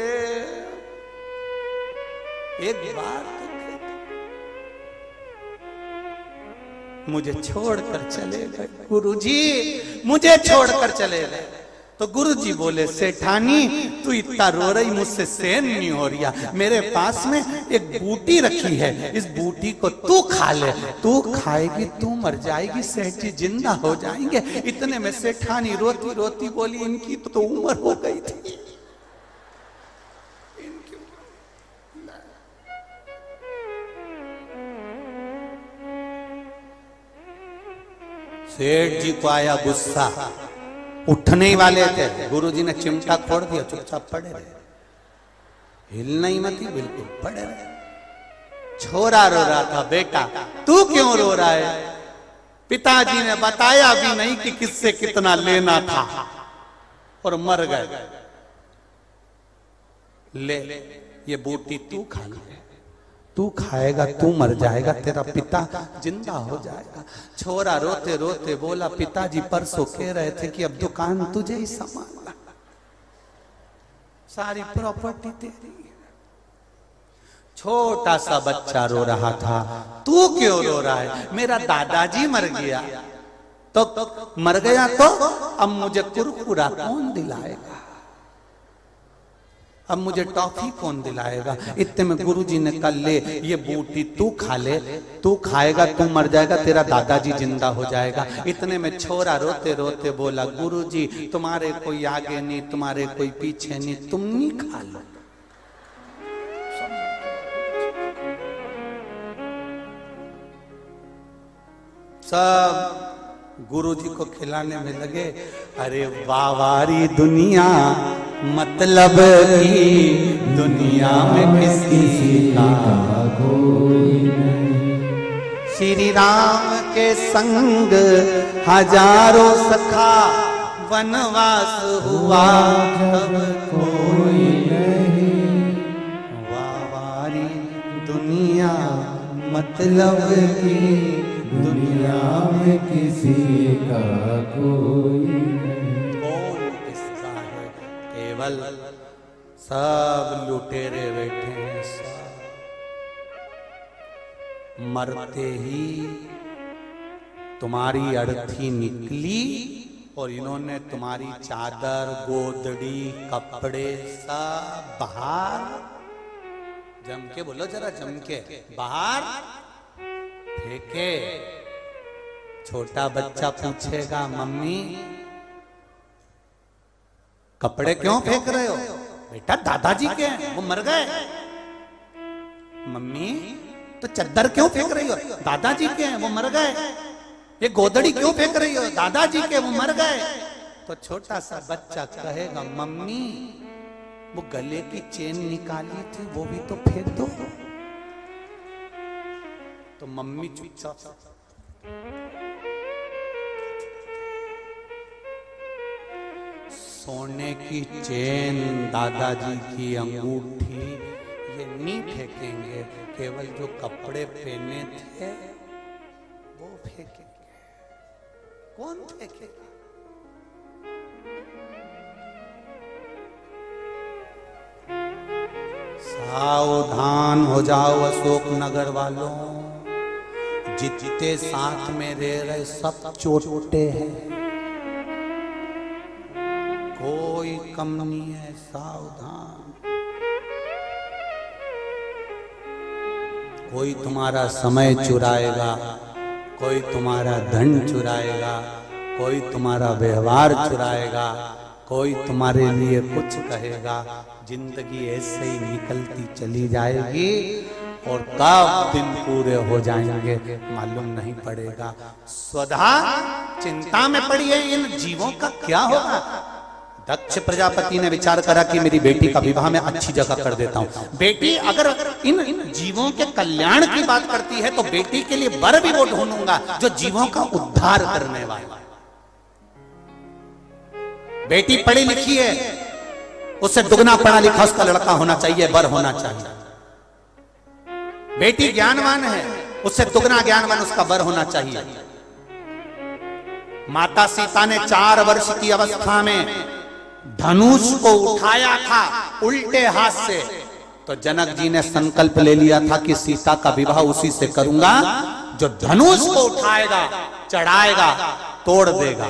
एक बार तो कहते। मुझे छोड़कर चले गए। गुरुजी मुझे छोड़कर चले गए। तो गुरुजी बोले, सेठानी तू इतना रो रही, मुझसे सहन नहीं हो रहा। मेरे पास में एक बूटी रखी है, इस बूटी को तू खा ले। तू खाएगी तू मर जाएगी, सेठ जी जिंदा हो जाएंगे। इतने में सेठानी रोती रोती बोली, इनकी तो उम्र हो गई थी। सेठ जी को आया गुस्सा, उठने ही वाले थे। गुरुजी ने चिमटा फोड़ दिया, चुपचाप पड़े रहे, हिलना ही मत, बिल्कुल पड़े रहे। छोरा रो रहा था, बेटा तू क्यों रो रहा है? पिताजी ने बताया भी नहीं कि किससे कितना लेना था और मर गए। ले ये बूटी तू खा ले, तू खाएगा तू मर जाएगा, तेरा पिता जिंदा हो जाएगा। छोरा रोते रोते बोला, पिताजी परसों कह रहे थे कि अब दुकान तुझे ही संभालना, सारी प्रॉपर्टी तेरी। छोटा सा बच्चा रो रहा था, तू क्यों रो रहा है? मेरा दादाजी मर गया। तो मर गया तो अब मुझे कुरकुरा कौन दिलाएगा, अब मुझे टॉफी कौन दिलाएगा? इतने में गुरुजी ने कहा, ले ये बूटी तू खा ले, तू खाएगा तू मर जाएगा, तेरा दादाजी जिंदा हो जाएगा। इतने में छोरा रोते रोते बोला, गुरुजी तुम्हारे कोई आगे नहीं, तुम्हारे कोई पीछे नहीं, तुम नहीं खा लो। सब गुरुजी को खिलाने में लगे। अरे वावारी दुनिया, मतलब की दुनिया में किसी का कोई नहीं। श्री राम के संग हजारों सखा, वनवास हुआ तब कोई नहीं। वावारी दुनिया, मतलब की दुनिया में किसी का कोई नहीं। कौन किसका है? केवल सब लुटेरे बैठे हैं। सब मरते ही तुम्हारी अर्थी निकली और इन्होंने तुम्हारी चादर, गोदड़ी, कपड़े सब बाहर, जम के बोलो जरा, जम के बाहर फेंके। छोटा बच्चा पूछेगा, मम्मी कपड़े क्यों फेंक रहे हो? बेटा दादाजी के हैं, वो मर गए। मम्मी तो चद्दर क्यों फेंक रही हो? दादाजी के हैं, वो मर गए। ये गोदड़ी क्यों फेंक रही हो? दादाजी के, वो मर गए। तो छोटा सा बच्चा कहेगा, मम्मी वो गले की चेन निकाली थी, वो भी तो फेंक दो। तो मम्मी चुपचाप, सोने की चेन, दादाजी की अंगूठी, ये नहीं फेंकेंगे, केवल जो कपड़े पहने थे वो फेंकेंगे। कौन फेंकेगा? सावधान हो जाओ अशोकनगर वालों, जितने साथ में रह रहे सब चोटे हैं, कोई कम नहीं है। सावधान, कोई तुम्हारा समय चुराएगा, कोई तुम्हारा धन चुराएगा, कोई तुम्हारा व्यवहार चुराएगा, कोई तुम्हारे लिए कुछ कहेगा। जिंदगी ऐसे ही निकलती चली जाएगी और कब दिन पूरे हो जाएंगे मालूम नहीं पड़ेगा। स्वधा चिंता में पड़ी है, इन जीवों का क्या होगा? दक्ष प्रजापति ने विचार करा कि मेरी बेटी का विवाह मैं अच्छी जगह कर देता हूँ। बेटी अगर इन जीवों के कल्याण की बात करती है तो बेटी के लिए वर भी वो ढूंढूंगा जो जीवों का उद्धार करने वाला। बेटी पढ़ी लिखी है, उससे दुगना पढ़ा लिखा उसका लड़का होना चाहिए, वर होना चाहिए। बेटी ज्ञानवान है, उससे दुगना ज्ञानवान उसका वर होना चाहिए। माता सीता ने 4 वर्ष की अवस्था में धनुष को उठाया था उल्टे हाथ से, तो जनक जी ने संकल्प ले लिया था कि सीता का विवाह उसी से करूंगा जो धनुष को उठाएगा, चढ़ाएगा, तोड़ देगा।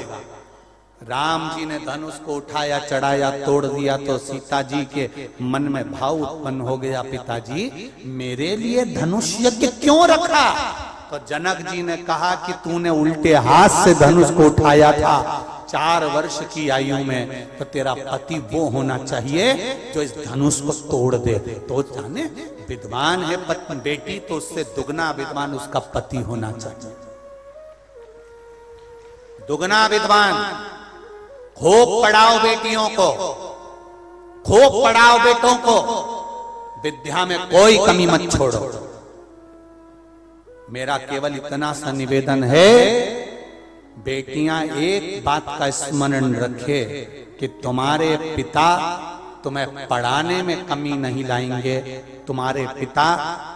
राम जी ने धनुष को उठाया, चढ़ाया, तोड़ दिया तो सीता जी के मन में भाव उत्पन्न हो गया, पिताजी मेरे लिए धनुष यज्ञ क्यों रखा? तो जनक जी ने कहा कि तूने उल्टे हाथ से धनुष को उठाया था 4 वर्ष की आयु में, तो तेरा पति वो होना चाहिए जो इस धनुष को तोड़ दे। तो जाने विद्वान है बेटी, तो उससे दुगना विद्वान उसका पति होना चाहिए, दुगना विद्वान। खूब पढ़ाओ बेटियों को, खूब पढ़ाओ बेटों को, विद्या में कोई कमी मत छोड़ो। मेरा केवल इतना सा निवेदन है, बेटियां एक बात का स्मरण रखे कि तुम्हारे पिता तुम्हें पढ़ाने में कमी नहीं लाएंगे, तुम्हारे पिता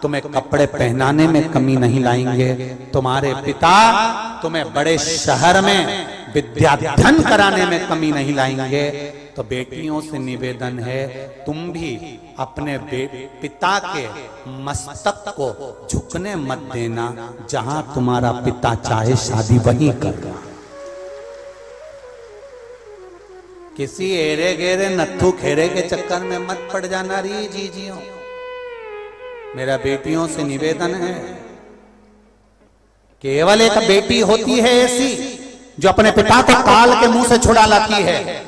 तुम्हें कपड़े पहनाने में कमी नहीं लाएंगे, तुम्हारे पिता तुम्हें बड़े शहर में विद्याधन कराने में कमी नहीं लाएंगे। तो बेटियों से निवेदन है, तुम भी अपने पिता के मस्तक को झुकने मत देना, जहां तुम्हारा पिता चाहे शादी वहीं करना। किसी एरे गेरे नत्थु खेरे के चक्कर में मत पड़ जाना री जीजियों। मेरा बेटियों से निवेदन है, केवल एक बेटी होती है ऐसी जो अपने पिता को काल के मुंह से छुड़ा लाती है।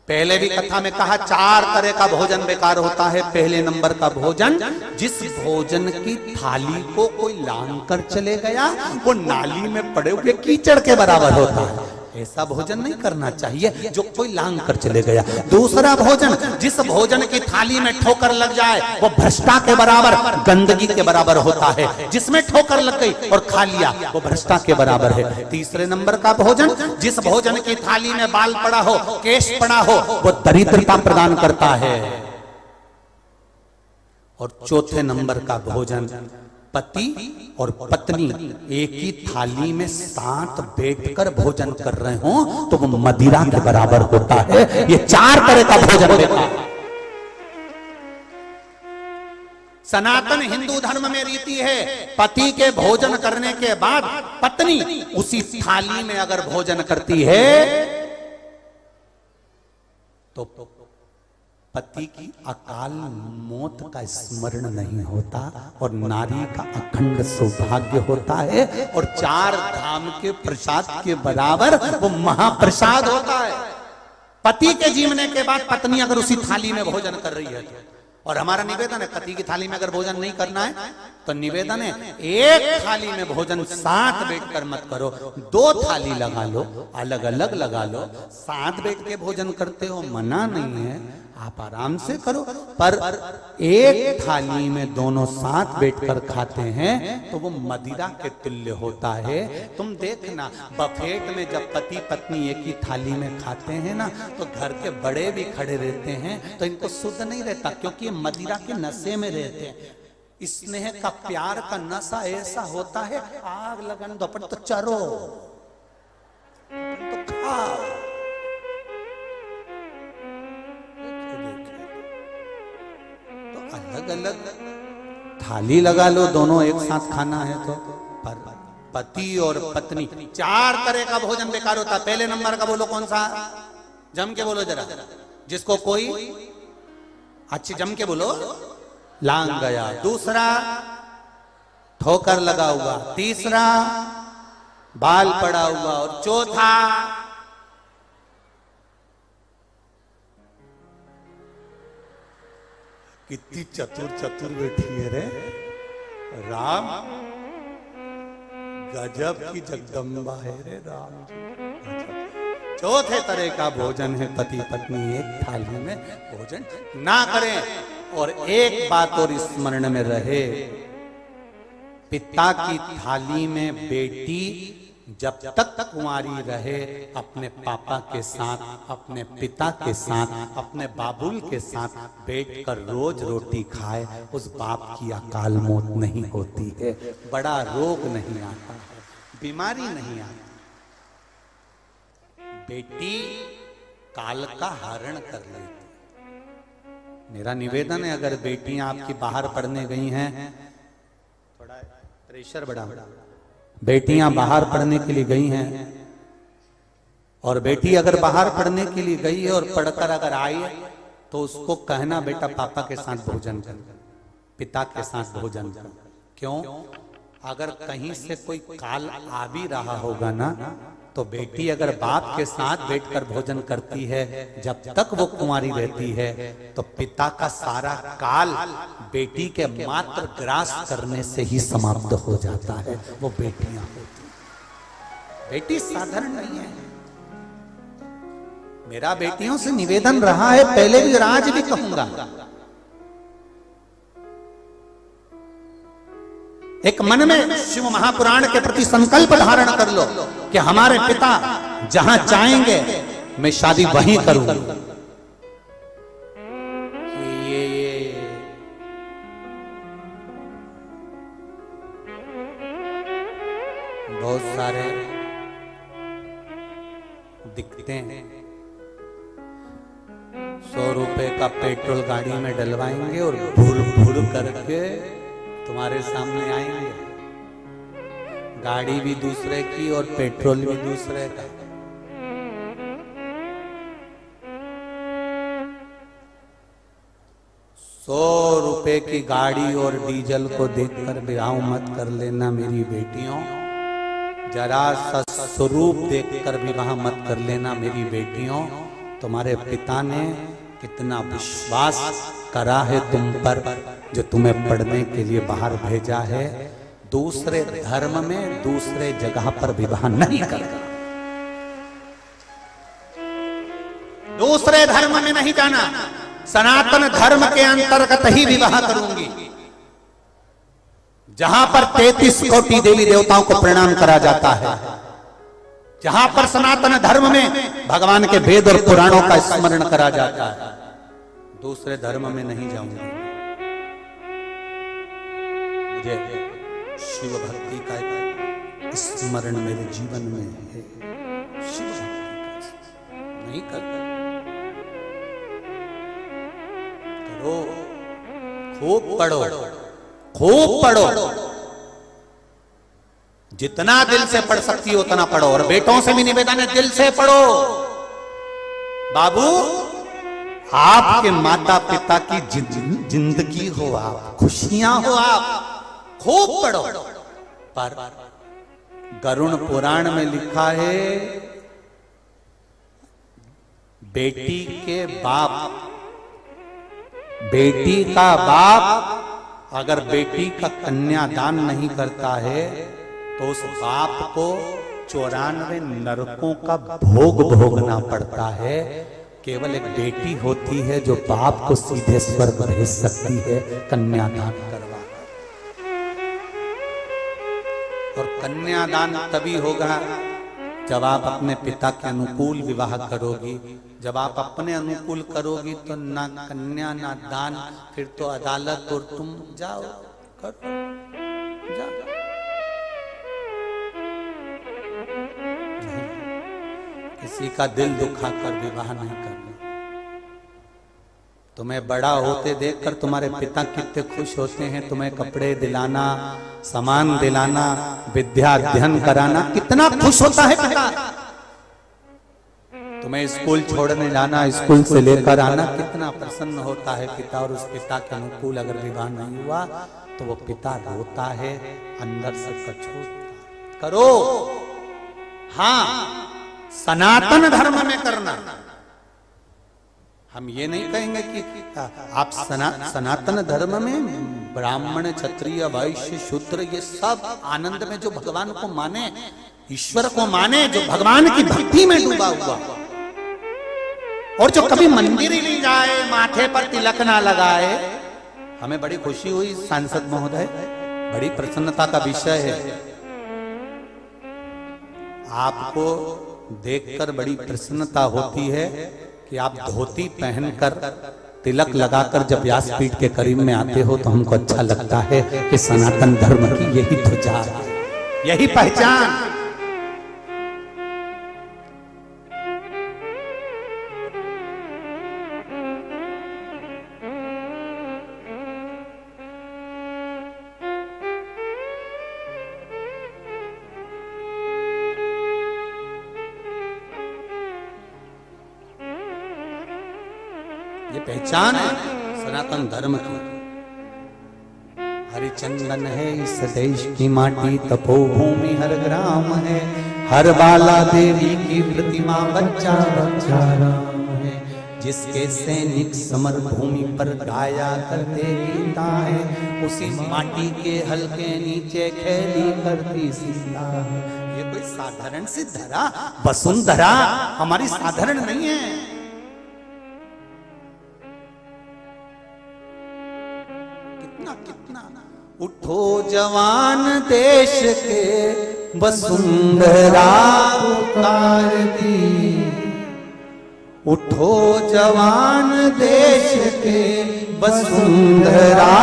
पहले भी कथा में कहा 4 तरह का भोजन बेकार होता है। पहले नंबर का भोजन, जिस भोजन की थाली को कोई लांग कर चले गया वो नाली में पड़े हुए कीचड़ के बराबर होता है। ऐसा भोजन नहीं करना चाहिए जो कोई लांग कर चले गया। दूसरा भोजन, जिस भोजन की थाली में ठोकर लग जाए वो भ्रष्टा के बराबर, गंदगी के बराबर होता है। जिसमें ठोकर लग गई और खा लिया वो भ्रष्टा के बराबर है। तीसरे नंबर का भोजन, जिस भोजन की थाली में बाल पड़ा हो, केश पड़ा हो, वो दरिद्रता प्रदान करता है। और चौथे नंबर का भोजन, पति और पत्नी एक ही थाली में साथ बैठकर भोजन कर रहे हो तो वो मदिरा के बराबर होता है। ये 4 तरह का भोजन होता है। सनातन हिंदू धर्म में रीति है, पति के भोजन करने के बाद पत्नी उसी थाली में अगर भोजन करती है तो पति की अकाल मौत का स्मरण नहीं होता और नारी का अखंड सौभाग्य होता है और 4 धाम के प्रसाद के बराबर वो महाप्रसाद होता है। पति के जीवने के बाद पत्नी अगर उसी थाली में भोजन कर रही है, और हमारा निवेदन है पति की थाली में अगर भोजन नहीं करना है तो निवेदन है एक थाली में भोजन साथ बैठकर मत करो, 2 थाली लगा लो, अलग अलग लगा लो। साथ बैठ के भोजन करते हो मना नहीं है, आप आराम से करो, पर एक थाली में दोनों साथ बैठकर खाते हैं तो वो मदिरा के तुल्य होता है। तुम देखना बफेट में जब पति पत्नी एक ही थाली में खाते हैं ना तो घर के बड़े भी खड़े रहते हैं तो इनको शुद्ध नहीं रहता, क्योंकि ये मदिरा के नशे में रहते हैं। स्नेह का प्यार का नशा ऐसा होता है, आग लगन दो अपन तो चरो, तो खाओ। अलग अलग थाली लगा लो, दोनों एक साथ खाना है तो। पर पति और पत्नी 4 तरह का भोजन बेकार होता है। पहले नंबर का बोलो कौन सा, जम के बोलो जरा, जिसको कोई अच्छी जम के बोलो, लांग गया। दूसरा ठोकर लगा हुआ, तीसरा बाल पड़ा हुआ, और चौथा कितनी चतुर बैठी है रे राम, गजब की जगदम्बा है रे राम जी। चौथे तरह का भोजन है पति पत्नी एक थाली में भोजन ना करें। और एक बात और स्मरण में रहे, पिता की थाली में बेटी जब तक कुंवारी रहे अपने पापा के साथ, अपने पिता के साथ, अपने बाबुल के साथ बैठकर रोज रोटी खाए, उस बाप की अकाल मौत नहीं होती है, बड़ा रोग नहीं आता है, बीमारी नहीं आती। बेटी काल का हरण कर लेती। मेरा निवेदन है अगर बेटियां आपकी बाहर पढ़ने गई हैं, थोड़ा प्रेशर बढ़ा, बेटियां बाहर पढ़ने के लिए गई हैं, और बेटी अगर बाहर पढ़ने के लिए गई है और पढ़कर अगर आई है तो उसको कहना बेटा पापा के साथ भोजन कर, पिता के साथ भोजन कर। क्यों? अगर कहीं से कोई काल आ भी रहा होगा ना, तो बेटी अगर बाप के साथ बैठकर भोजन करती है, जब तक वो कुंवारी रहती है, तो पिता का सारा काल बेटी के मात्र ग्रास करने से ही समाप्त हो जाता है। वो बेटियां होती, बेटी साधारण नहीं है। मेरा बेटियों से निवेदन रहा है, पहले भी आज भी कहूंगा, एक मन में शिव महापुराण के प्रति संकल्प धारण कर लो कि हमारे पिता जहां चाहेंगे मैं शादी वहीं करूंगा। ये बहुत सारे दिखते हैं, 100 रुपए का पेट्रोल गाड़ी में डलवाएंगे और भूर भूर करके तुम्हारे सामने आएंगे। गाड़ी भी दूसरे की और पेट्रोल भी दूसरे का। ₹100 की गाड़ी और डीजल को देखकर विवाह मत कर लेना मेरी बेटियों। जरा सा स्वरूप देखकर विवाह मत कर लेना मेरी बेटियों। तुम्हारे पिता ने कितना विश्वास करा है तुम पर, जो तुम्हें पढ़ने के लिए बाहर भेजा है। दूसरे धर्म में दूसरे जगह पर विवाह नहीं करना, दूसरे धर्म में नहीं जाना, सनातन धर्म के अंतर्गत ही विवाह करूंगी, जहां पर 33 कोटि देवी देवताओं को प्रणाम करा जाता है, जहां पर सनातन धर्म में भगवान के वेद और पुराणों का स्मरण करा जाता है। दूसरे धर्म में नहीं जाऊंगा। मुझे शिव भक्ति का स्मरण मेरे जीवन में है। शिव भक्ति का नहीं करता, करो, खूब पढ़ो, खूब पढ़ो, जितना दिल से पढ़ सकती हो उतना पढ़ो। और बेटों से भी निवेदन है, दिल से पढ़ो। बाबू, आपके माता पिता की जिंदगी हो, आप खुशियां हो, आप खूब पढ़ो। पर गरुड़ पुराण में लिखा है, बेटी के बाप, बेटी का बाप अगर बेटी का कन्यादान नहीं करता है तो उस बाप को 94 नरकों का भोग भोगना पड़ता है। केवल एक बेटी होती है जो बाप को सीधे स्वर्ग भेज सकती है कन्यादान करवा कर। और कन्यादान तभी होगा जब आप अपने पिता के अनुकूल विवाह करोगी। जब आप अपने अनुकूल करोगी तो ना कन्या ना दान, फिर तो अदालत और तुम जाओ करो, जाओ। किसी का दिल दुखाकर विवाह नहीं करना। तुम्हें बड़ा होते देखकर तुम्हारे पिता कितने खुश होते हैं, तुम्हें कपड़े दिलाना, सामान दिलाना, विद्या अध्ययन कराना, कितना खुश होता है पिता। तुम्हें स्कूल छोड़ने जाना, स्कूल से लेकर आना, कितना प्रसन्न होता है पिता। और उस पिता के अनुकूल अगर विवाह नहीं हुआ तो वो पिता रोता है, अंदर से कछोता। करो, हाँ, सनातन धर्म में करना। हम ये नहीं कहेंगे कि आप सनातन धर्म में ब्राह्मण, क्षत्रिय, वैश्य, शूद्र, ये सब आनंद में जो भगवान को माने, ईश्वर को माने, जो भगवान की भक्ति में डूबा हुआ, और जो कभी मंदिर ही नहीं जाए, माथे पर तिलक ना लगाए। हमें बड़ी खुशी हुई सांसद महोदय, बड़ी प्रसन्नता का विषय है। आपको देखकर बड़ी प्रसन्नता होती है कि आप धोती पहनकर, तिलक लगाकर जब व्यासपीठ के करीब में आते हो तो हमको अच्छा लगता है कि सनातन धर्म की यही ध्वजा है, यही पहचान। ये पहचान है सनातन धर्म की। हरिचंदन है इस देश की माटी, तपोभूमि हर ग्राम है, हर बाला देवी की प्रतिमा बच्चा बच्चा राम है। जिसके सैनिक समर भूमि पर गाया करते गीताएं, उसी माटी के हल्के नीचे खेली करती सीता है। ये कोई साधारण सी धरा, वसुंधरा हमारी साधारण नहीं है। कितना कितना उठो जवान देश के वसुंधरा उतार दी, उठो जवान देश के वसुंधरा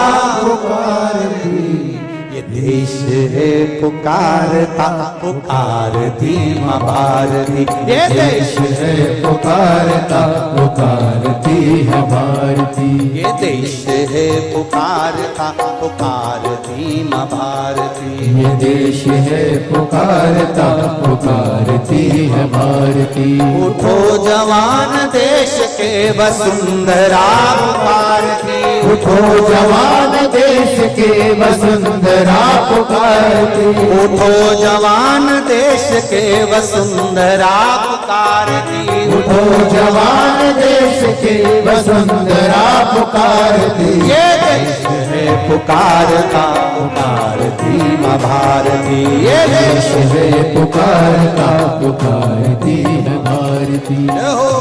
उतार दी। ये देश है पुकारता पुकारती माँ भारती, ये देश है पुकारता पुकारती है भारती, ये देश है पुकारता पुकारती माँ भारती, ये देश है पुकारता पुकारती है भारती। उठो जवान देश के वसुंधरा पुकारती, उठो जवान देश के वसुंधरा पुकारती, उठो जवान देश के वसुंधरा पुकारती, उठो जवान देश के वसुंधरा पुकारती। ये देश है पुकारता पुकारती माँ भारती, ये देश है पुकारता पुकारती है भारती। हो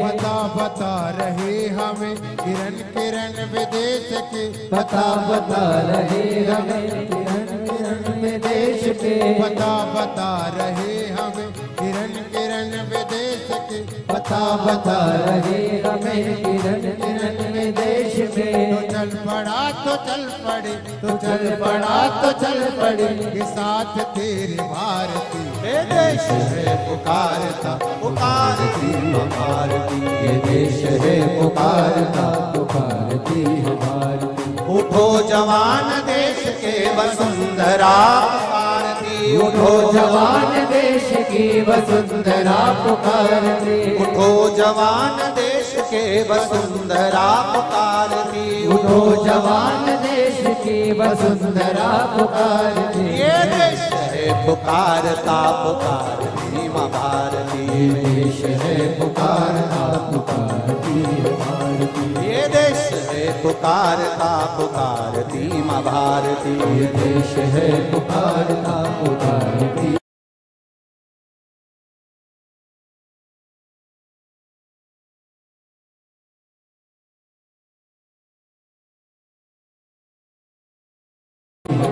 बता बता रहे हमें किरण किरण विदेश के, बता बता रहे हमें किरण किरण विदेश के, बता बता रहे हमें किरण किरण विदेश के, बता बता रहे हमें किरण किरण विदेश में। तो चल पड़ा तो चल पड़े, तो चल पड़ा तो चल पड़े के साथ तेरे भारती। ये देश है पुकारता पुकारती माँ भारती, ये देश है पुकारता पुकारती है भारती। उठो जवान देश के वसुंधरा पुकारती, उठो जवान देश की वसुंधरा पुकारती, उठो जवान देश के वसुंधरा पुकारती, उठो जवान देश की वसुंधरा पुकारती। ये देश है पुकारता पुकारती माँ भारती, ये देश है पुकारता पुकारती है भारती, ये देश है पुकारता पुकारती माँ भारती, ये देश है पुकारता पुकारती।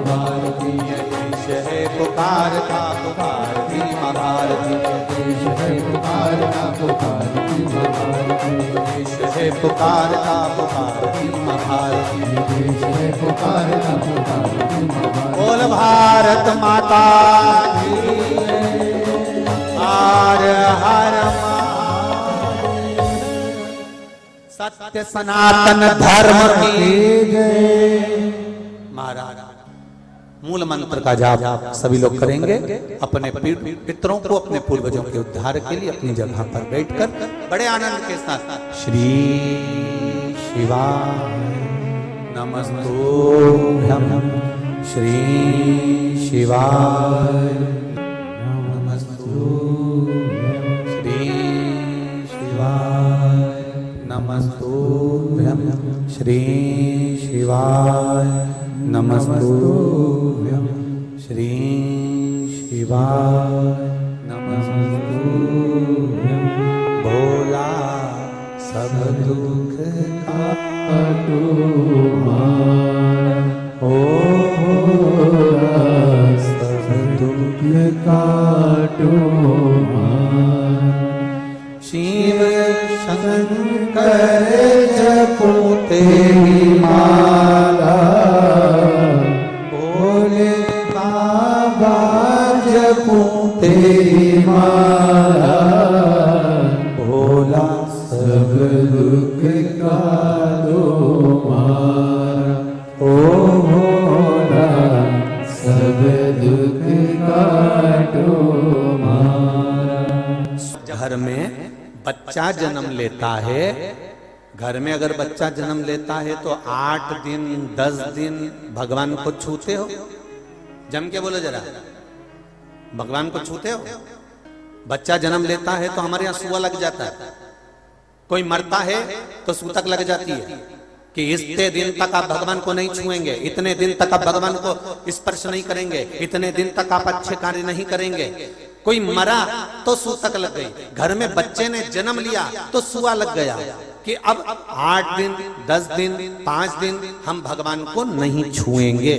भारती ये देश है पुकारता पुकारती माँ भारती, देश है पुकारता पुकारती माँ भारती, देश है पुकारता पुकारती माँ भारती, देश है पुकारता पुकारती माँ भारती। बोल भारत माता की हर हर सत्य सनातन धर्म की महाराज। मूल मंत्र का जाप सभी लोग करेंगे अपने पितरों को, अपने पूर्वजों के उद्धार के लिए अपनी जगह पर बैठकर बड़े आनंद के साथ श्री शिवाय नमस्तुभ्यं, श्री शिवाय नमस्तुभ्यं, श्री शिवाय नमस्तुभ्यं, श्री शिवाय नमस्तुभ्यं, श्री शिवाय नमस्तुभ्यं। भोला सब दुख काटो ओ भोला सब दुख काटो शिव शंकर जपो तेरी माला, भोले बाबा मारा, भोला सब दुख का तो मारा, ओ भोला सब दुख का तो मारा। घर में बच्चा जन्म लेता है, घर में अगर बच्चा जन्म लेता है तो 8 दिन 10 दिन भगवान को छूते हो? जम के बोलो जरा, भगवान को छूते हो? बच्चा जन्म लेता है तो हमारे यहाँ सुआ लग जाता है, कोई मरता है तो सूतक लग जाती है कि इतने दिन तक आप भगवान को नहीं छुएंगे, इतने दिन तक आप भगवान को स्पर्श नहीं करेंगे, इतने दिन तक आप अच्छे कार्य नहीं करेंगे। कोई मरा तो सूतक लग गई, घर में बच्चे ने जन्म लिया तो सुआ लग गया कि अब 8 दिन 10 दिन 5 दिन हम भगवान को नहीं छुएंगे,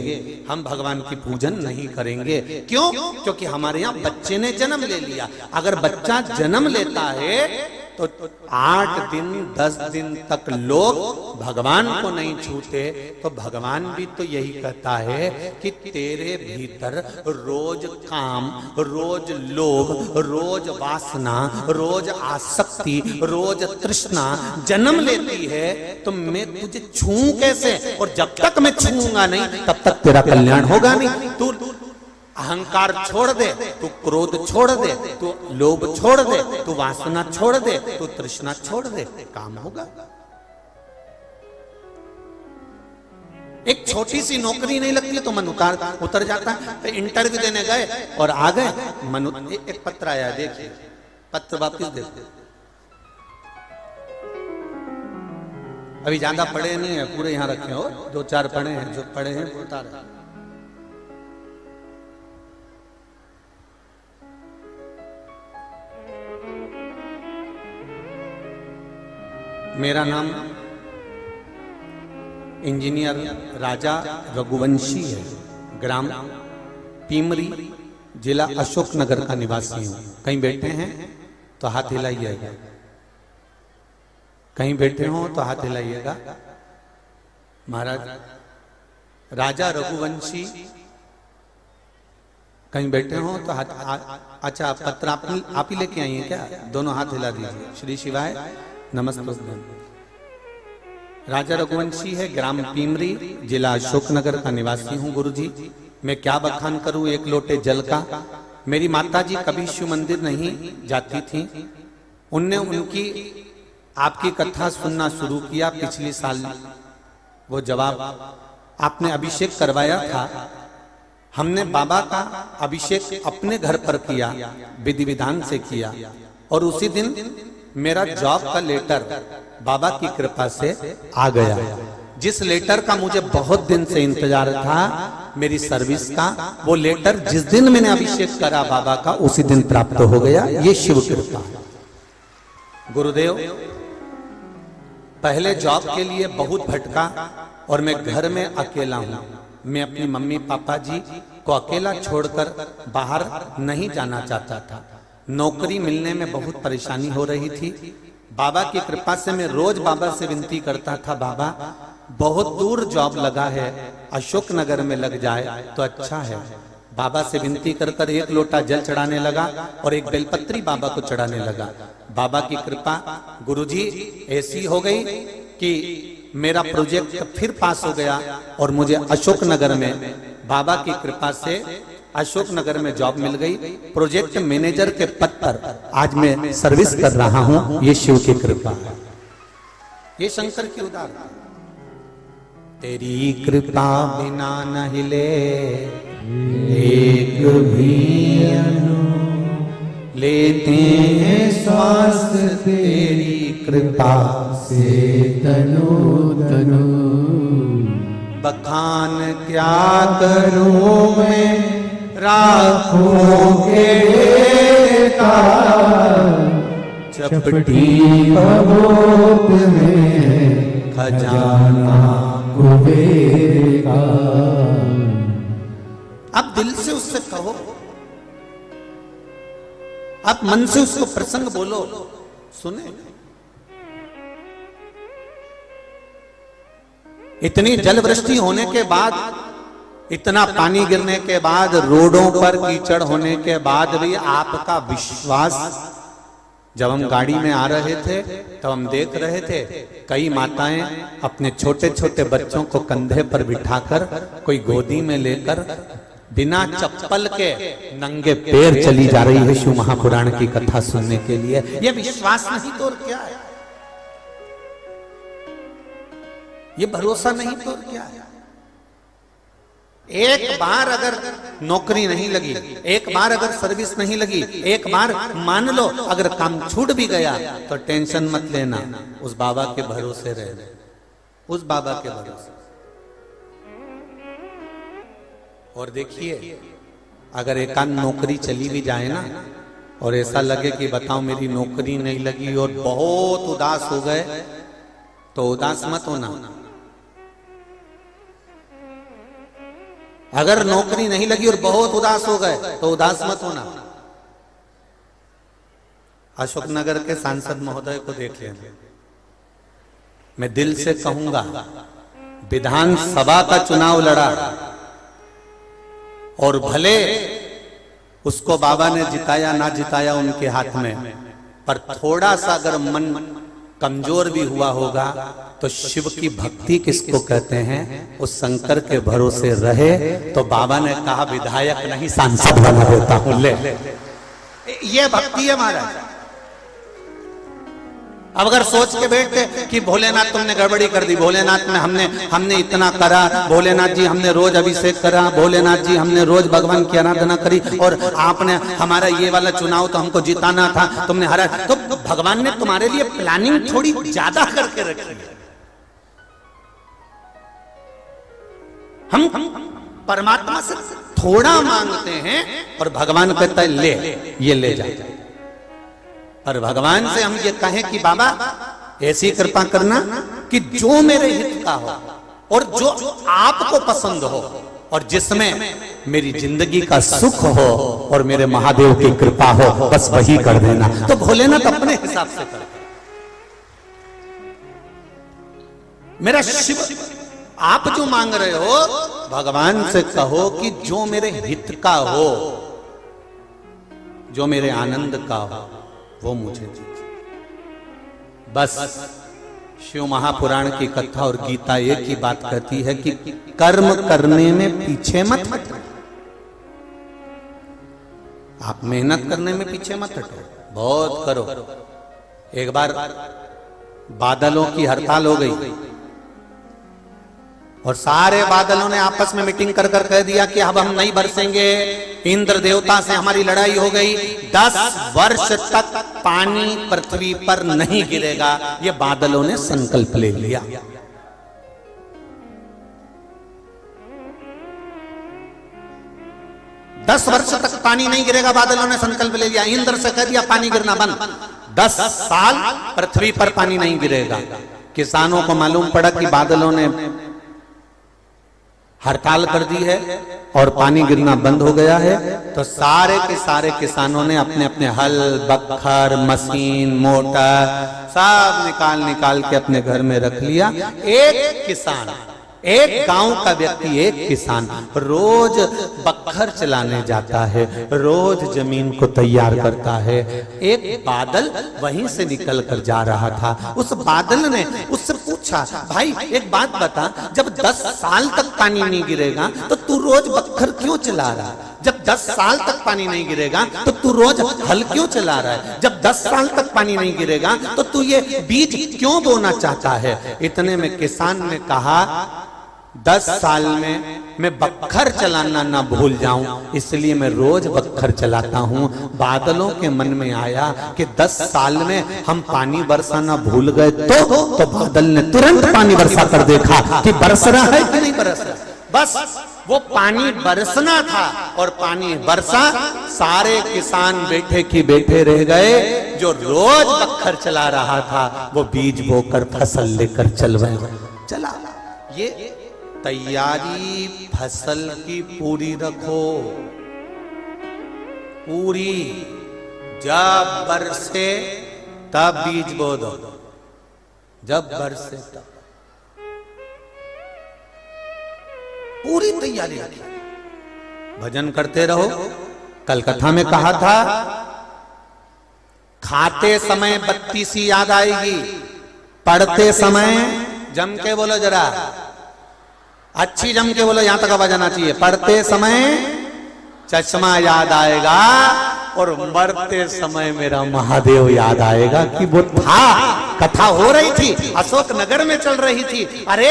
हम भगवान की पूजन नहीं करेंगे। क्यों? क्योंकि हमारे यहाँ बच्चे ने जन्म ले लिया। अगर बच्चा जन्म लेता है तो 8 दिन 10 दिन तक लोग भगवान को नहीं छूते, तो भगवान भी तो यही कहता है कि तेरे भीतर रोज काम, रोज लोभ, रोज वासना, रोज आसक्ति, रोज तृष्णा जन्म लेती है, तो मैं तुझे छूऊं कैसे? और जब तक मैं छूऊंगा नहीं तब तक तेरा कल्याण होगा नहीं। तू अहंकार छोड़ दे, तू क्रोध छोड़ दे, तू लोभ छोड़ दे, तू वासना छोड़ दे, तू तृष्णा छोड़ दे, काम होगा। एक छोटी सी नौकरी नहीं लगती तो मन उतर जाता है। तो इंटरव्यू देने गए और आ गए, मन एक पत्र आया, देखिए पत्र वापिस दे। अभी ज्यादा पढ़े नहीं है, पूरे यहां रखे हो, 2-4 पढ़े हैं, जो पढ़े हैं वो उतार। मेरा नाम इंजीनियर राजा रघुवंशी है, ग्राम पीमरी, जिला अशोकनगर का निवासी हूं। कहीं बैठे हैं तो हाथ हिलाइएगा, कहीं बैठे हो तो हाथ हिलाइएगा। महाराज राजा रघुवंशी, कहीं बैठे हो तो हाथ। अच्छा, पत्र आप ही लेके आई हैं क्या? दोनों हाथ हिला दीजिए। श्री शिवाय नमस्ते। राजा रघुवंशी है, ग्राम पीमरी, जिला अशोकनगर का निवासी हूँ। गुरुजी, मैं क्या बखान करूं एक लोटे जल का। मेरी माताजी कभी शिव मंदिर नहीं जाती थी। उनने उनकी आपकी कथा सुनना शुरू किया पिछले साल। वो जवाब आपने अभिषेक करवाया था, हमने बाबा का अभिषेक अपने घर पर किया, विधि विधान से किया, और उसी दिन मेरा जॉब का लेटर बाबा की कृपा से आ गया। जिस लेटर का मुझे बहुत दिन से इंतजार था, मेरी सर्विस का, वो लेटर जिस दिन मैंने अभिषेक करा बाबा का, उसी दिन प्राप्त हो गया। ये शिव कृपा। गुरुदेव, पहले जॉब के लिए बहुत भटका और मैं घर में अकेला हूँ। मैं अपनी मम्मी पापा जी को अकेला छोड़कर बाहर नहीं जाना चाहता था। नौकरी मिलने में बहुत परेशानी हो रही थी। बाबा की कृपा से मैं रोज बाबा से विनती करता था, बाबा बहुत दूर जॉब लगा है, अशोकनगर में लग जाए तो अच्छा है। बाबा से विनती कर कर 1 लोटा जल चढ़ाने लगा और 1 बेलपत्री बाबा को चढ़ाने लगा। बाबा की कृपा गुरुजी ऐसी हो गई कि मेरा प्रोजेक्ट फिर पास हो गया और मुझे अशोकनगर में बाबा की कृपा से अशोकनगर में जॉब मिल गई। प्रोजेक्ट मैनेजर के पद पर आज मैं सर्विस कर रहा हूं। ये शिव की कृपा है, ये शंकर की उदारता। तेरी कृपा बिना न हिले एक भी अणु, लेते हैं श्वास तेरी कृपा से तनु तनु। बखान क्या करूं मैं राखों के का, चपटी पवोत में खजाना कुबेर का। आप दिल से उससे कहो, आप मन से उसको प्रसंग बोलो, सुने। इतनी जल वृष्टि होने के बाद इतना पानी गिरने के बाद, रोडों पर कीचड़ होने के बाद भी आपका विश्वास। जब हम गाड़ी में आ रहे थे तब हम देख रहे थे कई माताएं अपने छोटे छोटे बच्चों को कंधे पर बिठाकर, कोई गोदी में लेकर, बिना चप्पल के नंगे पैर चली जा रही है शिव महापुराण की कथा सुनने के लिए। यह विश्वास नहीं तो और क्या है? ये भरोसा नहीं तो और क्या है? एक बार अगर नौकरी नहीं लगी, एक बार अगर सर्विस नहीं लगी, एक बार मान लो अगर काम छूट भी गया तो टेंशन मत लेना, उस बाबा के भरोसे रहना, उस बाबा के भरोसे। और देखिए, अगर एक आध नौकरी चली भी जाए ना और ऐसा लगे कि बताओ मेरी नौकरी नहीं लगी और बहुत उदास हो गए, तो उदास मत होना। अगर नौकरी नहीं लगी और बहुत उदास हो गए तो उदास मत होना। अशोकनगर के सांसद महोदय को देख लेंगे, मैं दिल से कहूंगा, विधानसभा का चुनाव लड़ा और भले उसको बाबा ने जिताया ना जिताया उनके हाथ में, पर थोड़ा सा अगर मन कमजोर भी हुआ होगा तो शिव की भक्ति किसको कहते हैं, उस शंकर के भरोसे रहे तो बाबा ने कहा विधायक नहीं सांसद बना देता हूं। ले ये भक्ति है महाराज। अब अगर सोच के बैठते कि भोलेनाथ तुमने गड़बड़ी कर दी, भोलेनाथ में हमने इतना करा, भोलेनाथ जी हमने रोज अभिषेक करा, भोलेनाथ जी हमने रोज भगवान की आराधना करी और आपने हमारा ये वाला चुनाव तो हमको जिताना था, तुमने हरा, तो भगवान ने तुम्हारे लिए प्लानिंग थोड़ी ज्यादा करके रखी है। हम परमात्मा से थोड़ा मांगते हैं और भगवान कहता है ले, ये ले जा। और भगवान से हम ये कहें कि बाबा ऐसी कृपा करना कि जो मेरे हित का हो और जो आपको पसंद हो और जिसमें मेरी जिंदगी का सुख हो और मेरे महादेव की कृपा हो, बस वही कर देना। तो भोलेनाथ अपने हिसाब से कर। मेरा शिव, आप जो मांग रहे हो भगवान से कहो कि जो मेरे हित का हो, जो मेरे आनंद का हो, वो मुझे दीजिए। बस शिव महापुराण की कथा और गीता एक ही बात कहती है कि कर्म करने में पीछे मत हटो। आप मेहनत करने में पीछे मत हटो, बहुत करो। एक बार बादलों की हड़ताल हो गई और सारे बादलों ने आपस में मीटिंग कर कर कह दिया कि अब हम नहीं बरसेंगे, इंद्र देवता से हमारी लड़ाई हो गई, 10 वर्ष तक पानी पृथ्वी पर नहीं गिरेगा। ये बादलों ने संकल्प ले लिया। दस वर्ष तक पानी नहीं गिरेगा, बादलों ने संकल्प ले लिया। इंद्र से कह दिया पानी गिरना बंद, 10 साल पृथ्वी पर पानी नहीं गिरेगा। किसानों को मालूम पड़ा कि बादलों ने हड़ताल कर दी है और पानी गिरना बंद हो गया है, तो सारे के सारे किसानों ने अपने अपने हल, बखर, मशीन, मोटर सब निकाल के अपने घर में रख लिया। एक किसान, एक गांव का व्यक्ति, एक किसान रोज बखर चलाने जाता है, रोज जमीन को तैयार करता है। एक बादल वहीं से निकल कर जा रहा था। उस बादल ने उससे पूछा, भाई एक बात बता, जब 10 साल तक पानी नहीं गिरेगा तो तू रोज बखर क्यों चला रहा है? जब 10 साल तक पानी नहीं गिरेगा तो तू रोज हल क्यों चला रहा है? जब 10 साल तक पानी नहीं गिरेगा तो तू ये बीज क्यों बोना चाहता है? इतने में किसान ने कहा, 10 साल में मैं बखर चलाना ना भूल जाऊं, इसलिए मैं रोज बखर चलाता हूं। बादलों के मन में आया कि 10 साल में हम पानी बरसाना भूल गए तो बादल ने तुरंत पानी बरसा कर देखा कि बरस रहा है कि नहीं बरस रहा। बस वो पानी बरसना था और पानी बरसा। सारे किसान बैठे की बैठे रह गए। जो रोज बखर चला रहा था वो बीज बोकर फसल लेकर चला। ये तैयारी फसल की पूरी रखो, पूरी। जब बरसे तब बीज बो दो, जब बरसे तब पूरी तैयारी रखी, भजन करते रहो। कल कथा में कहा था खाते समय बत्ती सी याद आएगी, पढ़ते समय जम के बोलो जरा, अच्छी जम के बोलो, यहां तक आवाज आना चाहिए। पढ़ते समय चश्मा याद आएगा और मरते समय मेरा महादेव याद आएगा कि वो था। कथा हो रही थी, अशोक नगर में चल रही थी। अरे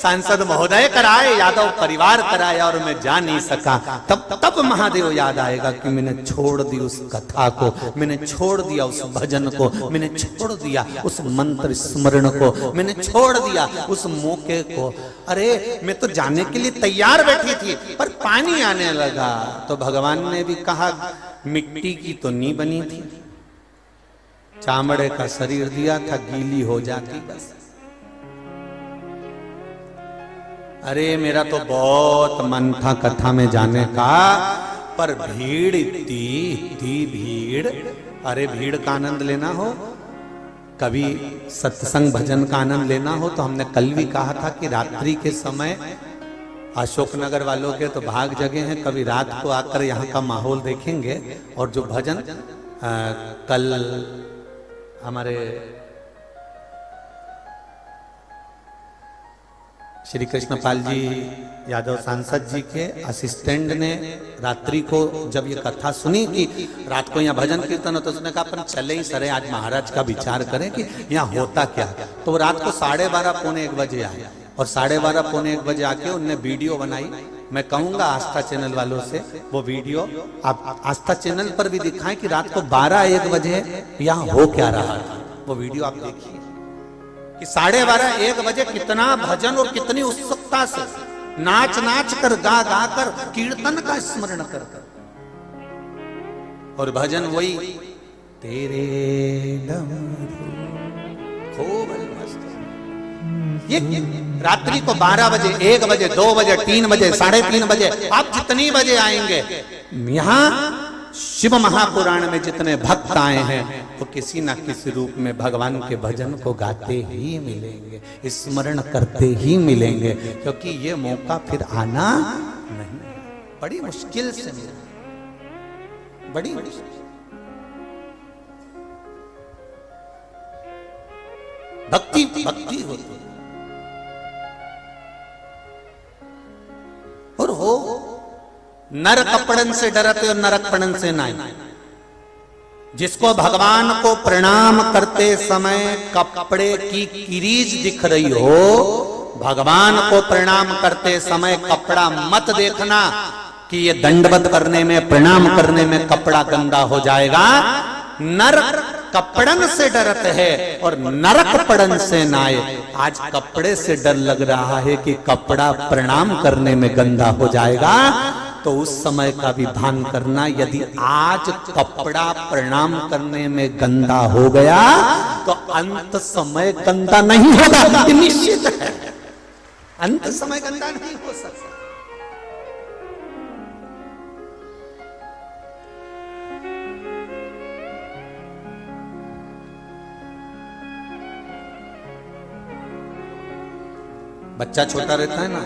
सांसद महोदय कराए, यादव परिवार कराया और मैं जा नहीं सका। तब महादेव याद आएगा कि मैंने छोड़ दी उस कथा को, मैंने छोड़ दिया उस भजन को, मैंने छोड़ दिया उस मंत्र स्मरण को, मैंने छोड़ दिया उस मौके को। अरे मैं तो जाने के लिए तैयार बैठी थी पर पानी आने लगा। तो भगवान ने भी कहा मिट्टी की तो नहीं बनी थी, चामड़े का शरीर दिया था, गीली हो जाती बस। अरे मेरा तो बहुत मन था कथा में जाने का, पर भीड़ इतनी भीड़। अरे भीड़ का आनंद लेना हो, कभी सत्संग भजन का आनंद लेना हो तो हमने कल भी कहा था कि रात्रि के समय अशोकनगर वालों के तो भाग जगह हैं, कभी रात को आकर यहाँ का माहौल देखेंगे। और जो भजन कल हमारे श्री कृष्णपाल जी यादव सांसद जी के असिस्टेंट ने रात्रि को जब ये कथा सुनी कि रात को यहाँ भजन कीर्तन हो, तो उसने कहा अपन चले ही सरे, आज महाराज का विचार करें कि यहाँ होता क्या। तो वो रात को 12:30 पौने 1 बजे आए और 12:30 पौने 1 बजे आके उनने वीडियो बनाई। मैं कहूंगा आस्था चैनल वालों से वो वीडियो आप आस्था चैनल पर भी दिखाएं कि रात को 12-1 बजे यहाँ हो क्या रहा था। वो वीडियो आप देखिए कि 12:30-1 बजे कितना भजन और कितनी उत्सुकता से नाच नाच कर, गा गा कर, कीर्तन का स्मरण कर कर। और भजन वही तेरे खूब ये रात्रि को 12 बजे, 1 बजे, 2 बजे, 3 बजे, 3:30 बजे, आप जितनी बजे आएंगे यहाँ शिव महापुराण में जितने भक्त आए हैं वो किसी ना किसी रूप में भगवान के भजन को गाते ही मिलेंगे, स्मरण करते ही मिलेंगे, क्योंकि ये मौका फिर आना नहीं, बड़ी मुश्किल से मिला, बड़ी मुश्किल। भक्ति भक्ति होती और हो नर कपड़न से डरते और नरकपड़न से नहीं। जिसको भगवान को प्रणाम करते समय कपड़े की किरीच दिख रही हो, भगवान को प्रणाम करते समय कपड़ा मत देखना कि ये दंडवत करने में, प्रणाम करने में कपड़ा गंदा हो जाएगा। नर कपड़न से डरते है और नरक पड़न से नाए। आज कपड़े से डर लग रहा है कि कपड़ा प्रणाम करने में गंदा हो जाएगा, तो उस समय का भी ध्यान करना। यदि आज कपड़ा प्रणाम करने में गंदा हो गया तो अंत समय गंदा नहीं होगा, ये निश्चित है। अंत समय गंदा नहीं हो सकता। बच्चा छोटा रहता है ना,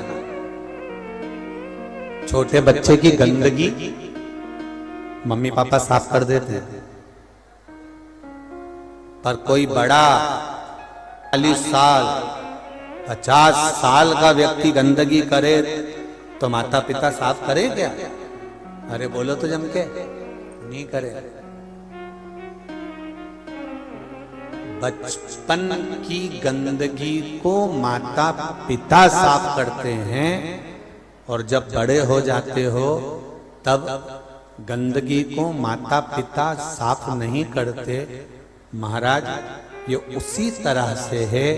छोटे बच्चे की गंदगी मम्मी पापा साफ कर देते हैं, पर कोई बड़ा 40 साल 50 साल का व्यक्ति गंदगी करे तो माता पिता साफ करे क्या? अरे बोलो तो जम के, नहीं करे। बचपन की गंदगी को माता पिता साफ करते हैं और जब बड़े हो जाते हो तब गंदगी को माता पिता साफ नहीं करते। महाराज ये उसी तरह से है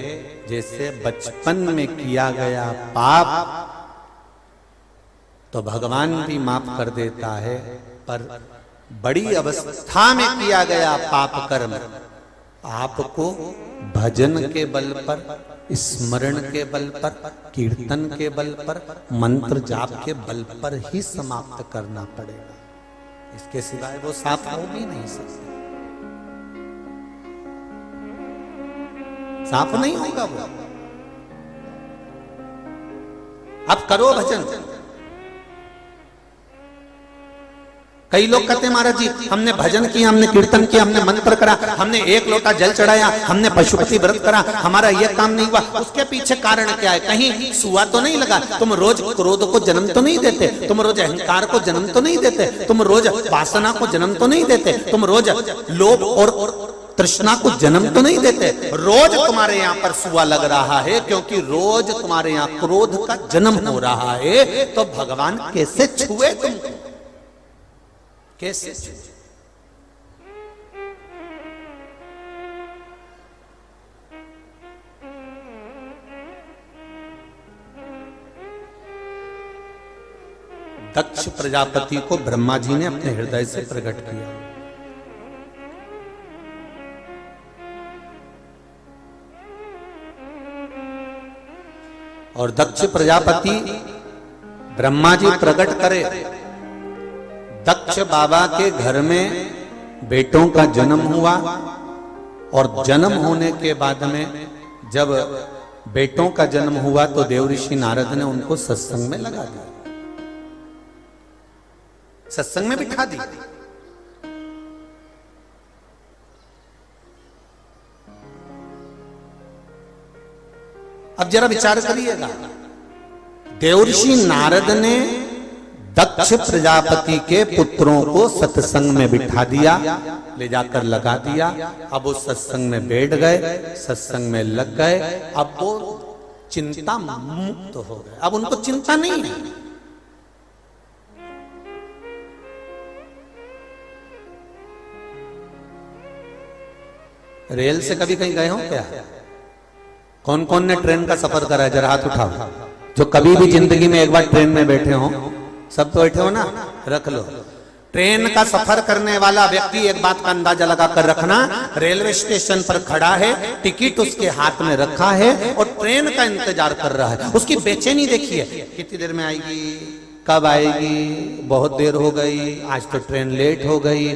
जैसे बचपन में किया गया पाप तो भगवान भी माफ कर देता है, पर बड़ी अवस्था में किया गया पाप कर्म आपको भजन के बल पर, स्मरण के बल पर, कीर्तन के बल पर, मंत्र जाप के बल पर ही समाप्त करना पड़ेगा। इसके सिवाय वो साफ हो भी नहीं सकता, साफ नहीं होगा वो। अब करो भजन। कई लोग कहते हैं महाराज जी हमने भजन किया, हमने कीर्तन किया, हमने मंत्र करा, हमने 1 लोटा जल चढ़ाया, हमने पशुपति व्रत करा, हमारा यह काम नहीं हुआ। उसके पीछे कारण क्या है? कहीं सुआ तो नहीं लगा? तुम रोज क्रोध को जन्म तो नहीं देते? तुम रोज अहंकार को जन्म तो नहीं देते? तुम रोज वासना को जन्म तो नहीं देते? तुम रोज लोभ और तृष्णा को जन्म तो नहीं देते? रोज तुम्हारे यहाँ पर सुआ लग रहा है, क्योंकि रोज तुम्हारे यहाँ क्रोध का जन्म हो रहा है। तो भगवान कैसे छुए तुमको? कैसे? दक्ष प्रजापति को ब्रह्मा जी ने अपने हृदय से प्रकट किया। और दक्ष प्रजापति ब्रह्मा जी प्रकट करे, दक्ष बाबा के घर में बेटों का जन्म हुआ। और जन्म होने के बाद में जब बेटों का जन्म हुआ तो देवऋषि नारद ने उनको सत्संग में लगा दिया, सत्संग में बिठा दिया। अब जरा विचार करिएगा, देवऋषि नारद ने दक्ष प्रजापति के पुत्रों को सत्संग में बिठा दिया, ले जाकर लगा दिया। अब वो सत्संग में बैठ गए, सत्संग में लग गए। अब वो चिंता मुक्त हो गए, अब उनको चिंता नहीं है। रेल से कभी कहीं गए हो क्या? कौन कौन ने ट्रेन का सफर करा है? जरा हाथ उठाओ। जो कभी भी जिंदगी में एक बार ट्रेन में बैठे हो, सब तो बैठे हो ना, रख लो। ट्रेन का सफर करने वाला व्यक्ति एक बात का अंदाजा लगा कर रखना, रेलवे स्टेशन पर खड़ा है, टिकट उसके हाथ में रखा है और ट्रेन का इंतजार कर रहा है। उसकी बेचैनी देखिए, कितनी देर में आएगी, कब आएगी, बहुत देर हो गई, आज तो ट्रेन लेट हो गई,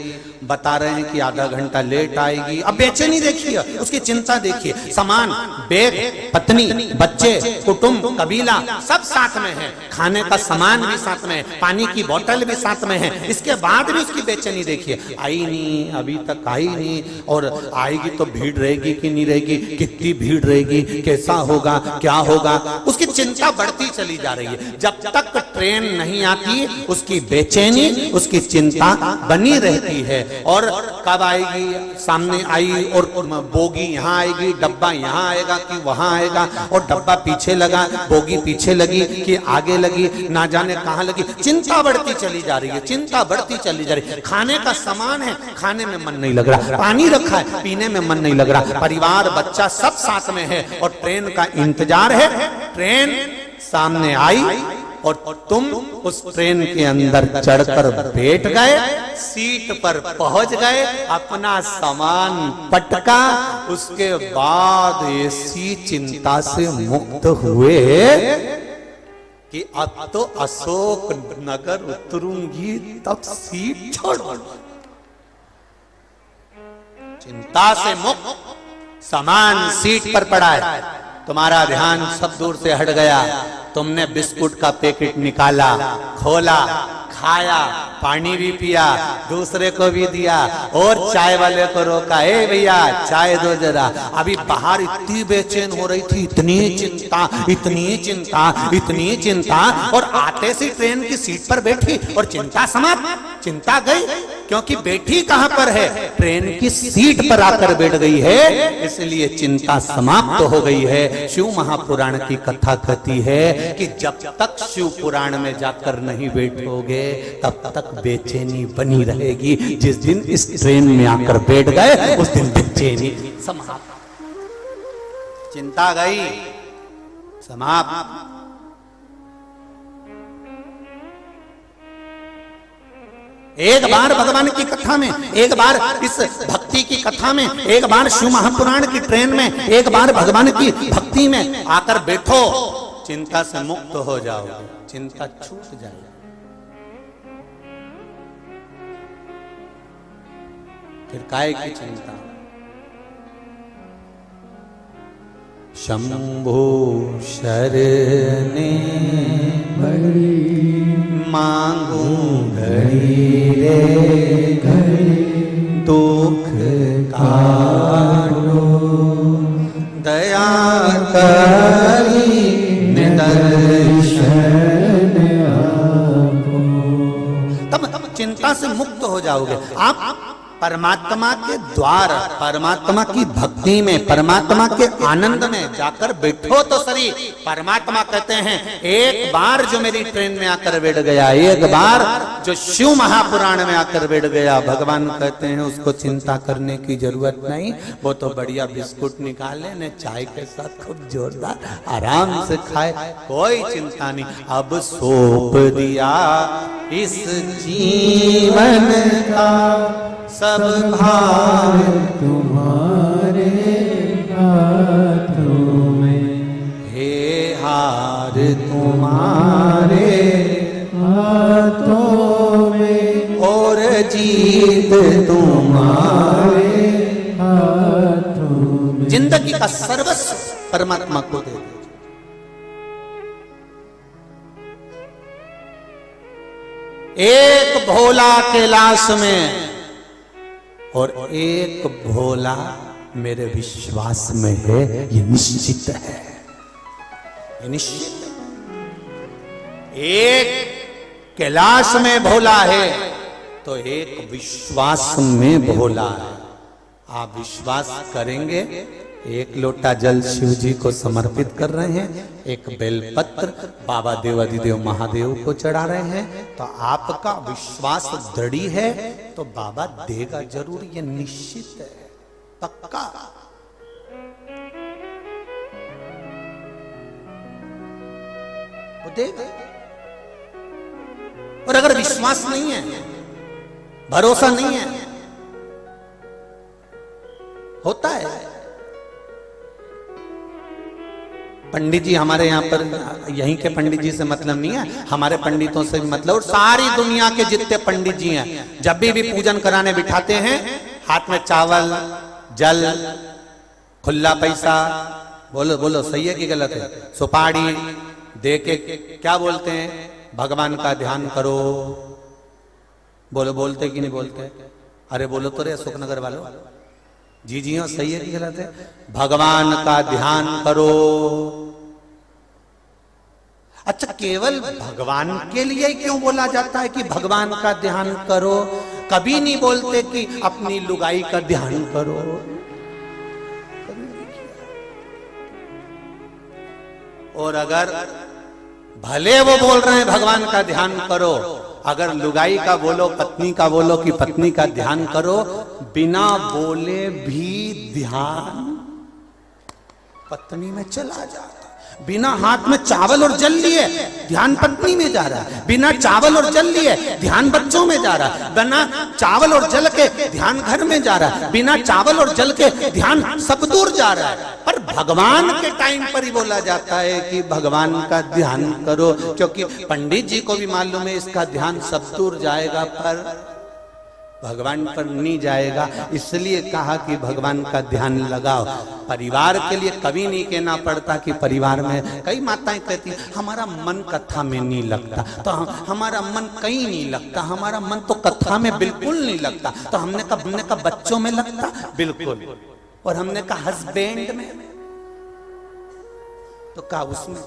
बता रहे हैं कि आधा घंटा लेट आएगी। अब बेचैनी देखिए, उसकी चिंता देखिए। सामान, बैग, पत्नी, बच्चे, कुटुंब, कबीला सब साथ में है, खाने का सामान भी साथ में है, पानी की बोतल भी साथ में है। इसके बाद भी उसकी बेचैनी देखिए, आई नहीं, अभी तक आई नहीं, और आएगी तो भीड़ रहेगी कि नहीं रहेगी, कितनी भीड़ रहेगी, कैसा होगा, क्या होगा, उसकी चिंता बढ़ती चली जा रही है। जब तक ट्रेन नहीं आती उसकी बेचैनी, उसकी चिंता बनी रहती है। और कब आएगी, सामने आई और बोगी यहाँ आएगी, डब्बा यहाँ आएगा कि वहां आएगा, और डब्बा पीछे लगा, बोगी पीछे लगी कि आगे लगी, ना जाने कहां लगी। चिंता बढ़ती चली जा रही है, चिंता बढ़ती चली जा रही है। खाने का सामान है, खाने में मन नहीं लग रहा, पानी रखा है, पीने में मन नहीं लग रहा, परिवार बच्चा सब साथ में है और ट्रेन का इंतजार है। ट्रेन सामने आई और तुम उस ट्रेन के अंदर चढ़कर बैठ गए, सीट पर पहुंच गए, अपना सामान पटका, उसके बाद ऐसी चिंता से मुक्त हुए कि अब तो अशोक नगर उतरूंगी, तब सीट छोड़ो। चिंता से मुक्त, सामान सीट पर पड़ा है, तुम्हारा ध्यान सब दूर से हट गया। तुमने बिस्कुट का पैकेट निकाला, खोला, खाया, पानी भी पिया, दूसरे को भी दिया और चाय वाले को रोका, ए भैया चाय दो जरा। अभी बाहर इतनी बेचैन हो रही थी, इतनी चिंता, इतनी चिंता, इतनी चिंता, और आते से ट्रेन की सीट पर बैठी और चिंता समाप्त। चिंता गई, क्योंकि बैठी कहां पर है? ट्रेन की सीट पर आकर बैठ गई है, इसलिए चिंता समाप्त हो गई है। शिव महापुराण की कथा कहती है कि जब तक शिव पुराण में जाकर नहीं बैठोगे तब तक बेचैनी बनी रहेगी। जिस दिन इस ट्रेन में आकर बैठ गए उस दिन बेचैनी समाप्त, चिंता गई, समाप्त। एक बार भगवान की कथा में, एक बार इस भक्ति की कथा में, एक बार शिव महापुराण की ट्रेन में, एक बार भगवान की भक्ति में आकर बैठो, चिंता से मुक्त हो जाओगे, चिंता छूट जाएगी। फिर काहे की चिंता? शंभो शरणे मांगू घड़ी रे घड़ी दुख काटो दया करी निदर्शन आपो। तब चिंता से मुक्त हो जाओगे आप। परमात्मा के द्वार, परमात्मा की भक्ति में, परमात्मा के आनंद में जाकर बैठो तो सही। परमात्मा कहते हैं एक बार जो मेरी ट्रेन में आकर बैठ गया, एक बार जो शिव महापुराण में आकर बैठ गया, भगवान कहते हैं उसको चिंता करने की जरूरत नहीं। वो तो बढ़िया बिस्कुट निकाले ने चाय के साथ खूब जोरदार आराम से खाए, कोई चिंता नहीं। अब सौंप दिया इस जीवन का सब भार तुम्हारे हाथों में, हे हार तुम्हारे हाथों में, और जीत तुम्हारे हाथों में। जिंदगी का सर्वस्व परमात्मा को दे दो। एक भोला कैलाश में और एक भोला मेरे विश्वास में है, ये निश्चित है, ये निश्चित है। एक कैलाश में भोला है तो एक विश्वास में भोला है। आप विश्वास करेंगे, एक लोटा जल शिव जी को समर्पित कर रहे हैं, एक बेलपत्र बाबा देवाधिदेव महादेव को चढ़ा रहे हैं, तो आपका विश्वास दृढ़ है तो बाबा देगा जरूर, ये निश्चित है, पक्का। वो देगा। और अगर विश्वास नहीं है, भरोसा नहीं है, होता है। पंडित जी हमारे यहाँ पर, यहीं के पंडित जी से मतलब नहीं है, हमारे पंडितों से भी मतलब, और सारी दुनिया के जितने पंडित जी हैं, जब भी पूजन कराने बिठाते हैं, हाथ में चावल, जल, खुला पैसा, बोलो बोलो सही है कि गलत है, सुपारी दे के क्या बोलते हैं, भगवान का ध्यान करो। बोलो, बोलते कि नहीं बोलते? अरे बोलो तो रे सुखनगर वालों, जी जी हाँ, सही है कि गलत है? भगवान का ध्यान करो। अच्छा, केवल भगवान के लिए क्यों बोला जाता है कि भगवान का ध्यान करो? कभी नहीं बोलते कि अपनी लुगाई का ध्यान करो। और अगर भले वो बोल रहे हैं भगवान का ध्यान करो, अगर लुगाई का बोलो, पत्नी का बोलो कि पत्नी का ध्यान करो, बिना बोले भी ध्यान पत्नी में चला जाता। बिना हाथ में चावल और जल लिए ध्यान पत्नी में जा रहा है, बिना चावल और जल लिए ध्यान बच्चों में जा रहा है, बिना चावल और जल के ध्यान घर में जा रहा है, बिना चावल और जल के ध्यान सब दूर जा रहा है। पर भगवान के टाइम पर ही बोला जाता है कि भगवान का ध्यान करो, क्योंकि पंडित जी को भी मालूम है इसका ध्यान सब दूर जाएगा पर भगवान पर नहीं जाएगा, इसलिए कहा कि भगवान का ध्यान लगाओ। परिवार के लिए कभी नहीं कहना पड़ता कि परिवार में, कई माताएं कहती हमारा मन कथा में नहीं लगता, तो हमारा मन कहीं नहीं लगता, हमारा मन तो कथा में बिल्कुल नहीं लगता। तो हमने कहा बच्चों में लगता, बिल्कुल, और हमने कहा हस्बैंड में, तो कहा उसमें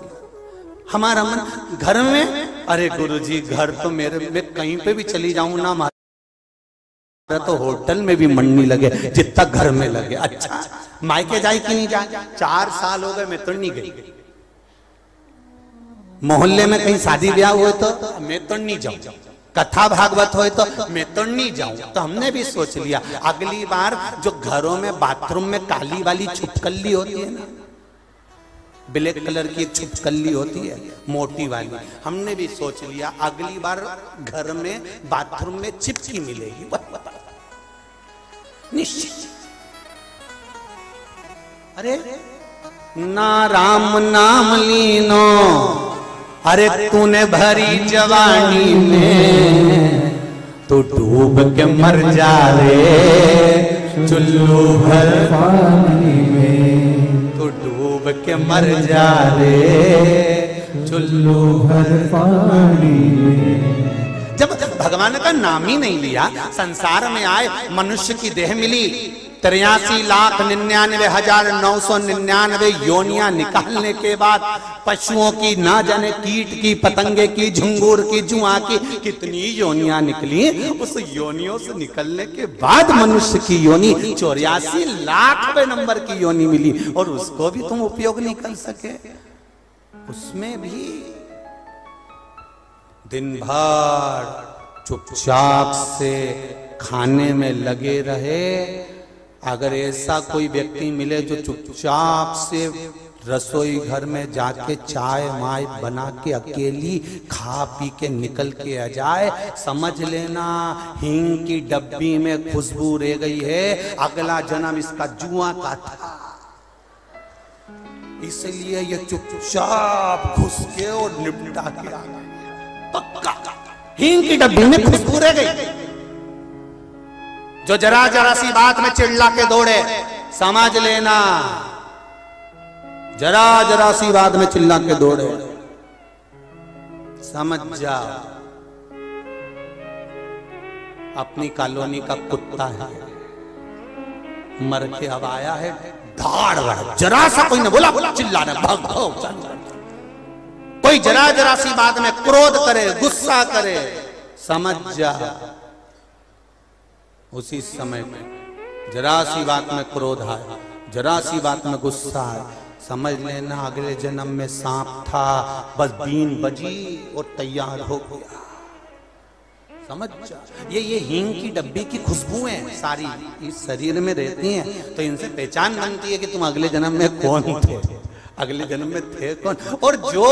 हमारा मन घर में। अरे गुरुजी, घर तो मेरे में कहीं पे भी चली जाऊं ना, तो होटल में भी मन नहीं लगे जितना घर में लगे। अच्छा, मायके जाए कि नहीं जाए? 4 साल हो गए, मैं तो नहीं गई। मोहल्ले में कहीं शादी ब्याह हुए तो मैं तो नहीं जाऊं, कथा भागवत होए तो मैं तो नहीं जाऊं। तो हमने भी सोच लिया अगली बार जो घरों में बाथरूम में काली वाली छुपकली होती है ना, ब्लैक कलर की छुपकली होती है मोटी वाली, हमने भी सोच लिया अगली बार घर में बाथरूम में चिपकी मिलेगी, निश्चित। अरे ना राम नाम लीनो, अरे तूने भरी जवानी में, तो डूब के मर जा रे चुल्लू भर पानी में, तो डूब के मर जा रे चुल्लू भर पानी में। जब भगवान का नाम ही नहीं लिया, संसार में आए, मनुष्य की देह मिली, 83,99,999 योनियां निकालने के बाद पशुओं की, ना जाने कीट की, पतंगे की, झुंगूर की, जुआ की, कितनी योनियां निकली। उस योनियों से निकलने के बाद मनुष्य की योनि 84,00,000वें नंबर की योनि मिली, और उसको भी तुम उपयोग नहीं कर सके। उसमें भी दिन भर चुपचाप से खाने में लगे रहे। अगर ऐसा कोई व्यक्ति मिले जो चुपचाप से रसोई घर में जाके चाय माय बना के अकेली खा पी के निकल के आ जाए, समझ लेना हींग की डब्बी में खुशबू रह गई है, अगला जन्म इसका जुआ का था। इसलिए ये चुपचाप घुस के और निपटा के आ गया। पक्का हींग की डब्बी में खुशबू रह गई। जो जरा जरा सी बात में चिल्ला के दौड़े, समझ लेना जरा जरा सी बात में चिल्ला के दौड़े, समझ जा अपनी कॉलोनी का कुत्ता है, मर के अब आया है, धाड़ रहा, जरा सा कोई ने बोला चिल्लाना, भाग भाग चल। कोई जरा जरा सी बात में क्रोध करे, गुस्सा करे, समझ जा उसी समय में जरा सी बात में क्रोध आए, जरा सी बात में गुस्सा आए, समझ लेना अगले जन्म में सांप था, बस बीन बजी और तैयार हो गया। समझ जा, ये हींग की डब्बी की खुशबुएं सारी इस शरीर में रहती हैं, तो इनसे पहचान बनती है कि तुम अगले जन्म में कौन थे, अगले जन्म में थे कौन। और जो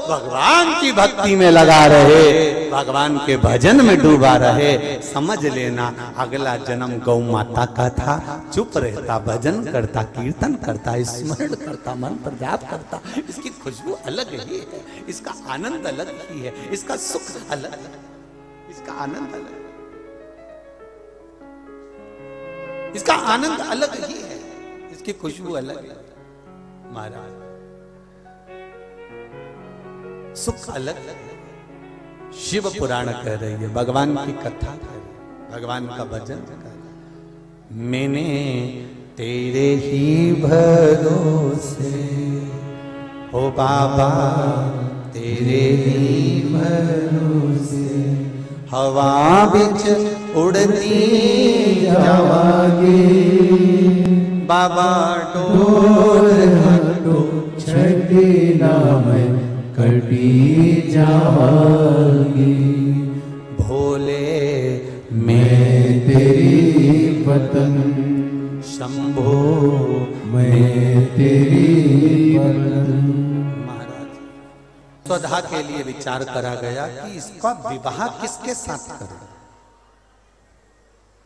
भगवान की भक्ति में लगा रहे, भगवान के भजन में डूबा रहे, समझ लेना अगला जन्म गौ माता का था, चुप रहता, भजन करता, कीर्तन करता, स्मरण करता, मन पर जाप करता। इसकी खुशबू अलग ही है, इसका आनंद अलग ही है, इसका सुख अलग है, इसका आनंद अलग, इसका आनंद अलग ही है, इसकी खुशबू अलग है। महाराज सुख अलग, शिव पुराण कह रही है, भगवान की कथा कर रही है, भगवान का भजन कर रही है। मैंने तेरे ही भरोसे हो बाबा, तेरे ही भरोसे हवा बिच उड़ती जावागे, बाबा डोर हटो छठी नाम कटी जावागी, भोले मैं तेरी पतंग, शंभो मैं तेरी पतंग। महाराज स्वधा के लिए विचार करा गया कि इसका विवाह किसके साथ करें।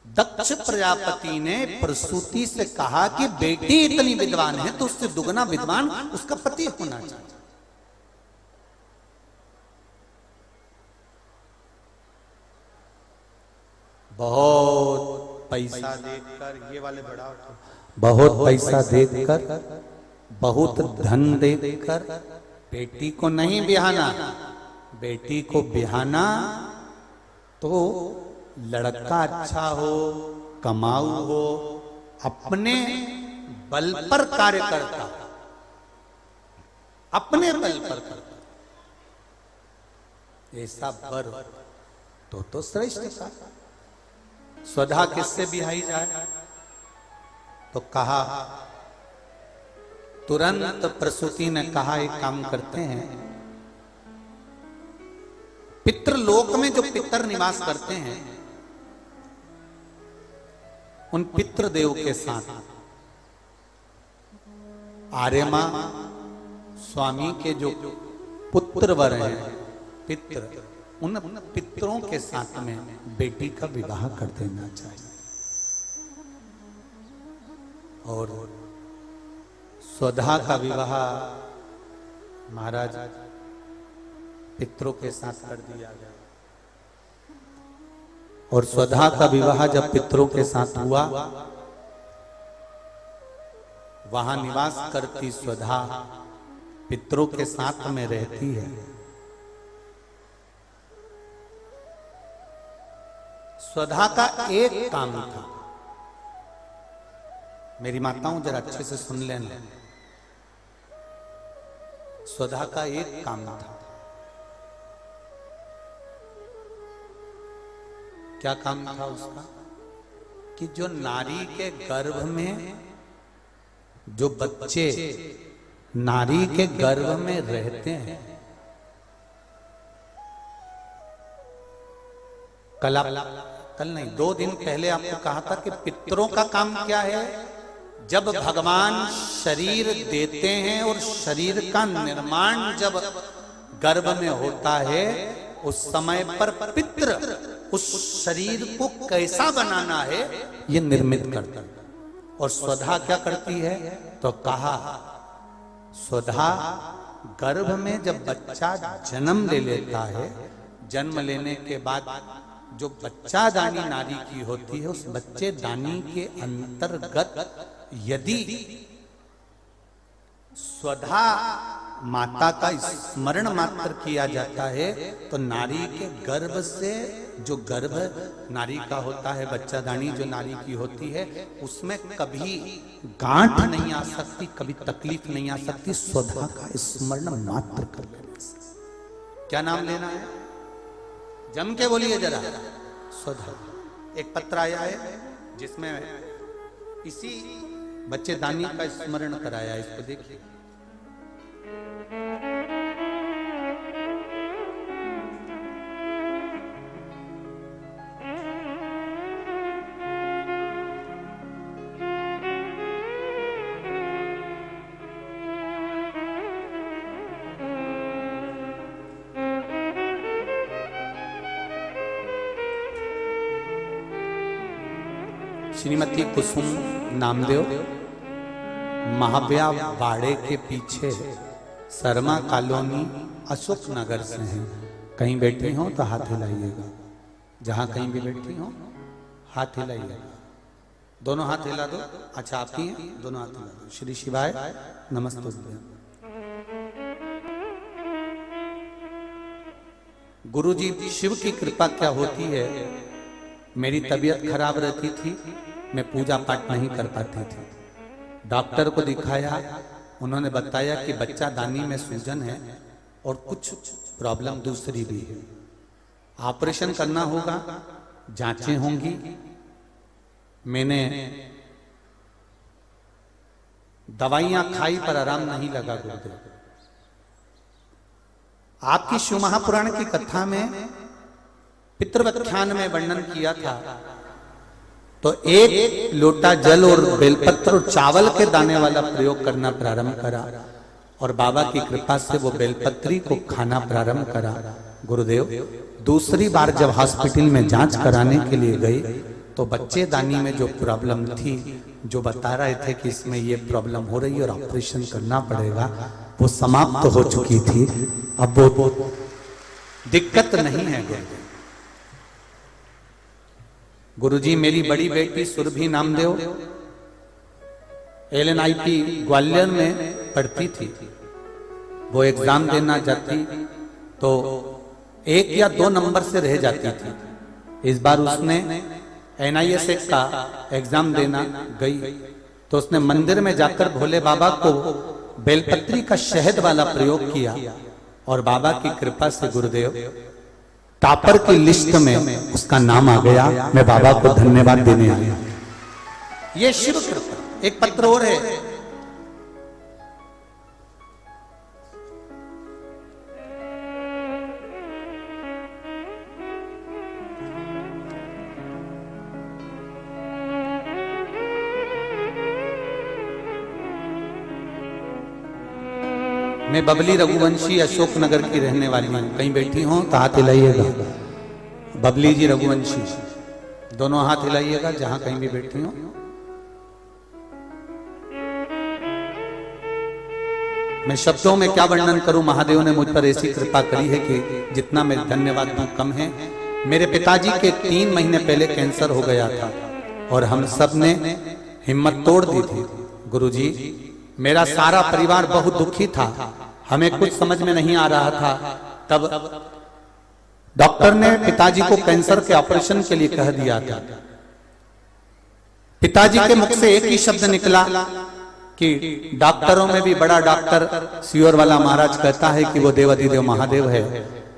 दक्ष प्रजापति ने प्रसूति से कहा कि बेटी इतनी विद्वान है तो उससे दुगना विद्वान उसका पति होना चाहिए। बहुत पैसा देकर, ये वाले बड़ा, बहुत पैसा देकर, बहुत धन देकर बेटी को नहीं बिहाना, बेटी को बिहाना तो लड़का अच्छा हो, कमाऊ हो, अपने बल पर कार्य करता, अपने बल पर करता, ऐसा वर तो श्रेष्ठ था। स्वधा किससे बिहाई जाए, तो कहा, तुरंत प्रसूति ने कहा एक काम करते हैं, पितृलोक में जो पितर निवास करते हैं उन पितृदेव के साथ आर्यमा स्वामी के जो पुत्र वर हैं पितर, उन पितरों के साथ में बेटी का विवाह कर देना चाहिए। और स्वधा का विवाह महाराज पितरों के साथ कर दिया गया। और स्वधा का विवाह जब पितरों के साथ हुआ, वहां निवास करती स्वधा पितरों के साथ में रहती है। स्वधा का एक काम था, मेरी माताओं जरा अच्छे से सुन लेना, स्वधा का एक काम था। क्या काम था उसका? कि जो नारी के गर्भ में जो बच्चे नारी के गर्भ में रहते हैं, कल नहीं 2 दिन पहले आपको कहा था कि पितरों का काम क्या है? जब भगवान शरीर देते हैं और शरीर का निर्माण जब गर्भ में होता है, उस समय पर पितृ उस शरीर को कैसा बनाना है ये निर्मित करता है। और स्वधा क्या करती है? तो कहा स्वधा गर्भ में जब बच्चा जन्म ले लेता है, जन्म लेने के बाद जो बच्चा दानी नारी की होती है, उस बच्चे दानी के अंतर्गत यदि स्वधा माता का स्मरण मात्र किया जाता है, तो नारी के गर्भ से जो गर्भ नारी का होता है, बच्चा दानी जो नारी की होती है, उसमें कभी गांठ नहीं आ सकती, कभी तकलीफ नहीं आ सकती, स्वधा का स्मरण मात्र कर लेने से। क्या नाम लेना है? जम के बोलिए जरा, स्वधा। एक पत्र आया है जिसमें इसी बच्चे दानी का स्मरण कराया है, इसको देखिए। श्रीमती कुसुम नामदेव महाव्या बाड़े के पीछे शर्मा कॉलोनी अशोक नगर से हैं। कहीं बैठी हो तो हाथ हिलाइएगा, जहां कहीं भी बैठी हो हाथ हिलाइएगा। दोनों हाथ हिला दो। अच्छा आप ही हैं, दोनों हाथ हिला दो। श्री शिवाय नमस्ते। गुरुजी, शिव की कृपा क्या होती है, मेरी तबीयत खराब रहती थी, मैं पूजा पाठ नहीं कर पाती थी। डॉक्टर को दिखाया, उन्होंने बताया कि बच्चा दानी में सूजन है और कुछ प्रॉब्लम दूसरी भी है, ऑपरेशन करना होगा, जांचें होंगी। मैंने दवाइयां खाई पर आराम नहीं लगा गुरुदेव। आपकी शिव महापुराण की कथा में पितृव्याख्यान में वर्णन किया था, तो एक लोटा जल और बेलपत्र और चावल के दाने वाला प्रयोग करना प्रारंभ करा, और बाबा की कृपा से वो बेलपत्री को खाना प्रारंभ करा। गुरुदेव, दूसरी बार जब हॉस्पिटल में जांच कराने के लिए गए, तो बच्चे दानी में जो प्रॉब्लम थी, जो बता रहे थे कि इसमें ये प्रॉब्लम हो रही है और ऑपरेशन करना पड़ेगा, वो समाप्त हो चुकी थी। अब वो दिक्कत नहीं है। गुरुजी, मेरी बड़ी बेटी सुरभि नामदेव LNIP ग्वालियर में पढ़ती थी। वो एग्जाम देना जाती तो 1 या 2 नंबर से रह जाती थी। इस बार उसने NISX का एग्जाम देना गई, तो उसने मंदिर में जाकर भोले बाबा को बेलपत्री का शहद वाला प्रयोग किया, और बाबा की कृपा से गुरुदेव टॉपर की लिस्ट में उसका नाम आ गया। मैं बाबा को धन्यवाद देने आया। ये शिव कृपा। एक पत्र और है, मैं बबली रघुवंशी अशोक नगर की रहने वाली हूँ। कहीं बैठी हो तो हाथ हिलाइएगा। बबली जी रघुवंशी, दोनों हाथ हिलाइएगा जहां कहीं भी बैठी हो। मैं शब्दों में क्या वर्णन करूं, महादेव ने मुझ पर ऐसी कृपा करी है कि जितना मैं धन्यवाद दूं कम है। मेरे पिताजी के 3 महीने पहले कैंसर हो गया था, और हम सब ने हिम्मत तोड़ दी थी। गुरुजी मेरा सारा परिवार बहुत दुखी था, हमें कुछ समझ में नहीं आ रहा था। तब डॉक्टर ने पिताजी को कैंसर के ऑपरेशन के लिए कह दिया था। पिताजी के मुख से एक ही शब्द निकला कि डॉक्टरों में भी बड़ा डॉक्टर सियोर वाला महाराज कहता है कि वो देवाधिदेव महादेव है।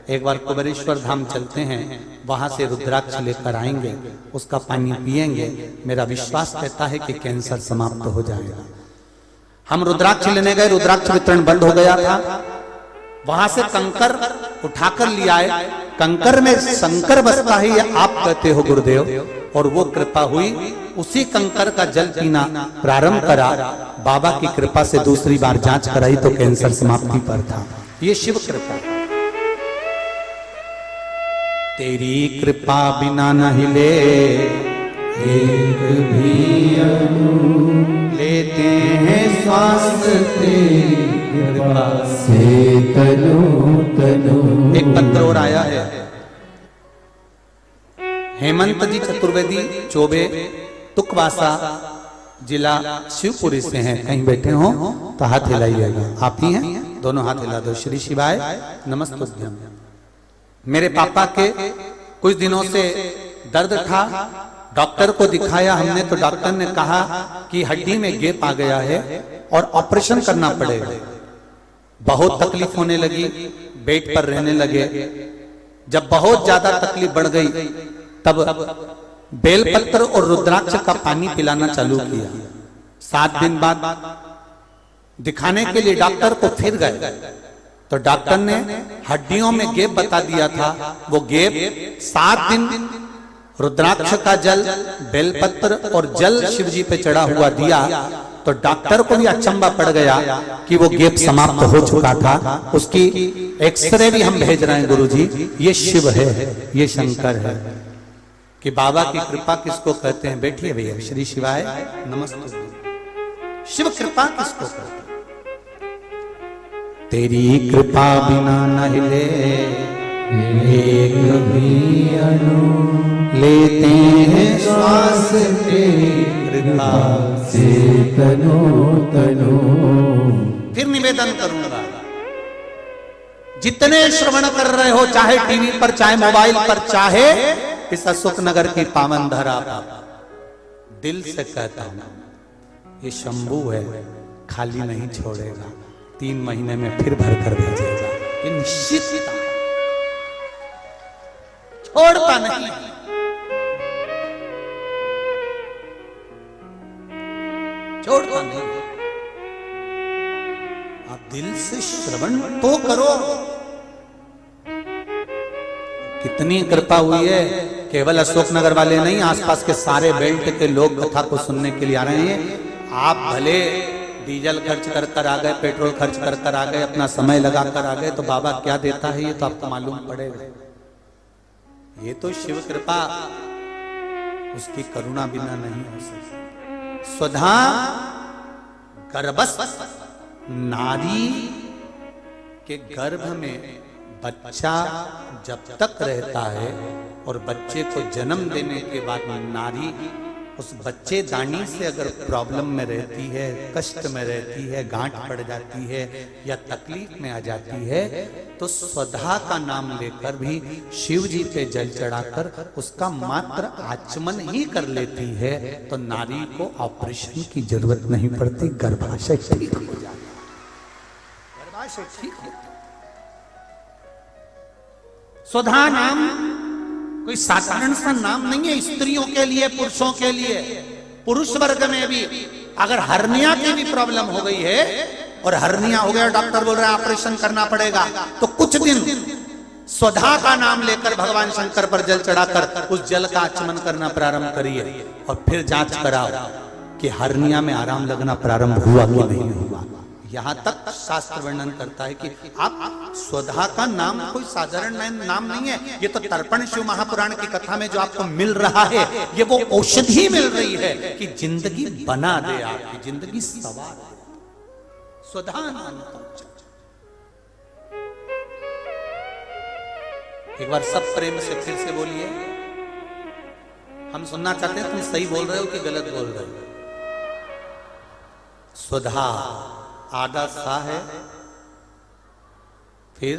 एक बार कुबेरेश्वर धाम चलते हैं, वहां से रुद्राक्ष लेकर आएंगे, उसका पानी पिएंगे, मेरा विश्वास कहता है कि कैंसर समाप्त हो जाएगा। हम रुद्राक्ष लेने गए, रुद्राक्ष वितरण बंद हो गया था। वहां से कंकर उठाकर लिया आए, कंकर में शंकर बसता ही आप कहते हो गुरुदेव, और वो कृपा हुई। उसी कंकर का जल पीना प्रारंभ करा, बाबा की कृपा से दूसरी बार जांच कराई तो कैंसर समाप्ति पर था। ये शिव कृपा। तेरी कृपा बिना न हिले एक भी अणु, लेते हैं श्वास तेरी कृपा से तनु तनु। एक पत्र और आया है, हेमंत जी चतुर्वेदी चौबे तुकवासा जिला शिवपुरी से हैं। कहीं बैठे हो तो हाथ हिलाइएगा। आप ही हैं, दोनों हाथ हिला दो। श्री शिवाय नमस्तुभ्यम। मेरे पापा के कुछ दिनों से दर्द था, डॉक्टर को दिखाया हमने तो डॉक्टर ने कहा कि हड्डी में गैप आ गया है और ऑपरेशन करना पड़ेगा। बहुत तकलीफ होने लगी, बेड पर रहने लगे। जब बहुत ज्यादा तकलीफ बढ़ गई तब बेलपत्र और रुद्राक्ष का पानी पिलाना चालू किया। 7 दिन बाद दिखाने के लिए डॉक्टर को फिर गए तो डॉक्टर ने हड्डियों में गैप बता दिया था। वो गैप 7 दिन रुद्राक्ष का जल, बेलपत्र और जल शिव जी पे चढ़ा हुआ दिया तो डॉक्टर को भी अचंबा पड़ गया कि वो गैप समाप्त हो चुका था। उसकी एक्सरे भी हम भेज रहे हैं गुरुजी। ये शिव है, ये शंकर है। कि बाबा की कृपा किसको कहते हैं? बैठिए भैया। श्री शिवाय नमस्ते। शिव कृपा किसको कहते हैं? तेरी कृपा बिना न हिले एक भी अणु, लेते हैं श्वास तेरी कृपा से तनु तनु। फिर निवेदन करूंगा, जितने श्रवण कर रहे हो, चाहे टीवी पर, चाहे मोबाइल पर, चाहे इस अशोक नगर की पावन धरा, दिल से कहता हूं ये शंभू है, खाली नहीं छोड़ेगा। 3 महीने में फिर भर कर भेजेगा। ये निश्चित छोड़ता नहीं। छोड़ता नहीं। आप दिल से श्रवण तो करो। कितनी कृपा हुई है। केवल अशोक नगर वाले नहीं, आसपास के सारे बेल्ट के लोग कथा को सुनने के लिए आ रहे हैं। आप भले डीजल खर्च कर कर आ गए, पेट्रोल खर्च कर कर आ गए, अपना समय लगा कर आ गए, तो बाबा क्या देता है ये तो आपको मालूम पड़ेगा। ये तो शिव कृपा, उसकी करुणा बिना नहीं हो सकती। स्वधा गर्भस्थ नारी के गर्भ में बच्चा जब तक रहता है और बच्चे को जन्म देने के बाद नारी उस बच्चे दानी से अगर प्रॉब्लम में रहती है, कष्ट में रहती है, गांठ पड़ जाती है या तकलीफ में आ जाती है, तो स्वधा का नाम लेकर भी शिव जी पे जल चढ़ाकर उसका मात्र आचमन ही कर लेती है तो नारी को ऑपरेशन की जरूरत नहीं पड़ती, गर्भाशय ठीक हो जाता है। गर्भाशय ठीक हो। स्वधा नाम कोई साधारण सा नाम नहीं है, स्त्रियों के लिए, पुरुषों के लिए। पुरुष वर्ग में भी अगर हर्निया की भी प्रॉब्लम हो गई है और हर्निया हो गया, डॉक्टर बोल रहा है ऑपरेशन करना पड़ेगा, तो कुछ दिन स्वधा का नाम लेकर भगवान शंकर पर जल चढ़ाकर उस जल का आचमन करना प्रारंभ करिए और फिर जांच कराओ कि हर्निया में आराम लगना प्रारंभ हुआ कि नहीं हुआ। यहां तक शास्त्र वर्णन करता है कि आप स्वधा का नाम कोई साधारण नाम नहीं है। ये तो तर्पण शिव महापुराण की कथा में जो आपको मिल रहा है, ये वो औषधि मिल रही है कि जिंदगी बना दे, आपकी जिंदगी सवार। स्वधा नाम एक बार सब प्रेम से फिर से बोलिए। हम सुनना चाहते हैं तुम सही बोल रहे हो कि गलत बोल रहे हो। सुधा आधा सा है, फिर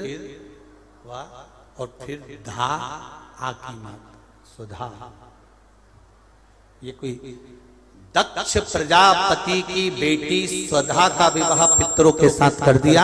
वाह और फिर धा आ की मात्रा सुधा। ये कोई दक्ष प्रजापति की बेटी स्वधा का विवाह पितरों के साथ कर दिया।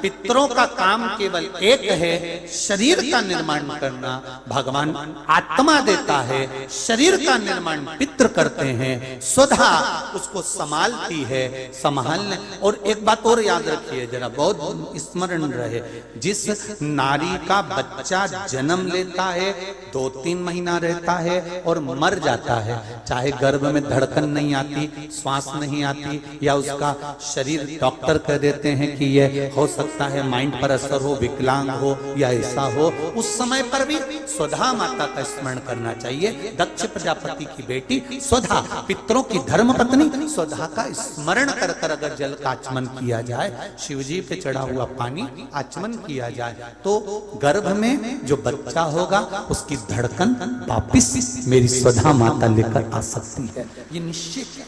पितरों का काम केवल एक है, शरीर का निर्माण करना। भगवान आत्मा देता है, शरीर का निर्माण पितृ करते हैं, स्वधा उसको संभालती है, संभालने। और एक बात और याद रखिए जरा, बहुत स्मरण रहे, जिस नारी का बच्चा जन्म लेता है 2-3 महीना रहता है और मर जाता है, चाहे गर्भ में धड़कन नहीं आती, श्वास नहीं आती, या उसका शरीर डॉक्टर कह देते हैं कि यह हो सकता है माइंड पर असर हो, विकलांग हो या ऐसा हो, उस समय पर भी स्वधा माता का स्मरण करना चाहिए। दक्ष प्रजापति की बेटी स्वधा, पितरों की धर्म पत्नी स्वधा का स्मरण कर कर अगर जल का आचमन किया जाए, शिवजी पे चढ़ा हुआ पानी आचमन किया जाए, तो गर्भ में जो बच्चा होगा उसकी धड़कन वापिस मेरी स्वधा माता लेकर आ सकती है। ये निश्चित है।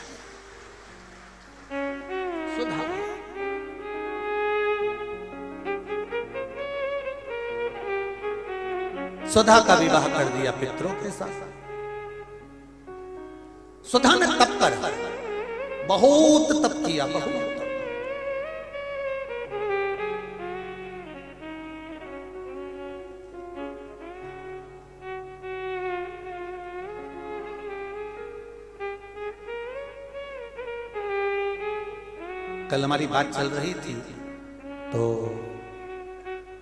सुधा सुधा का विवाह कर दिया पितरों के साथ। सुधा ने तप कर बहुत तप किया, बहुत तप। कल हमारी बात चल रही थी तो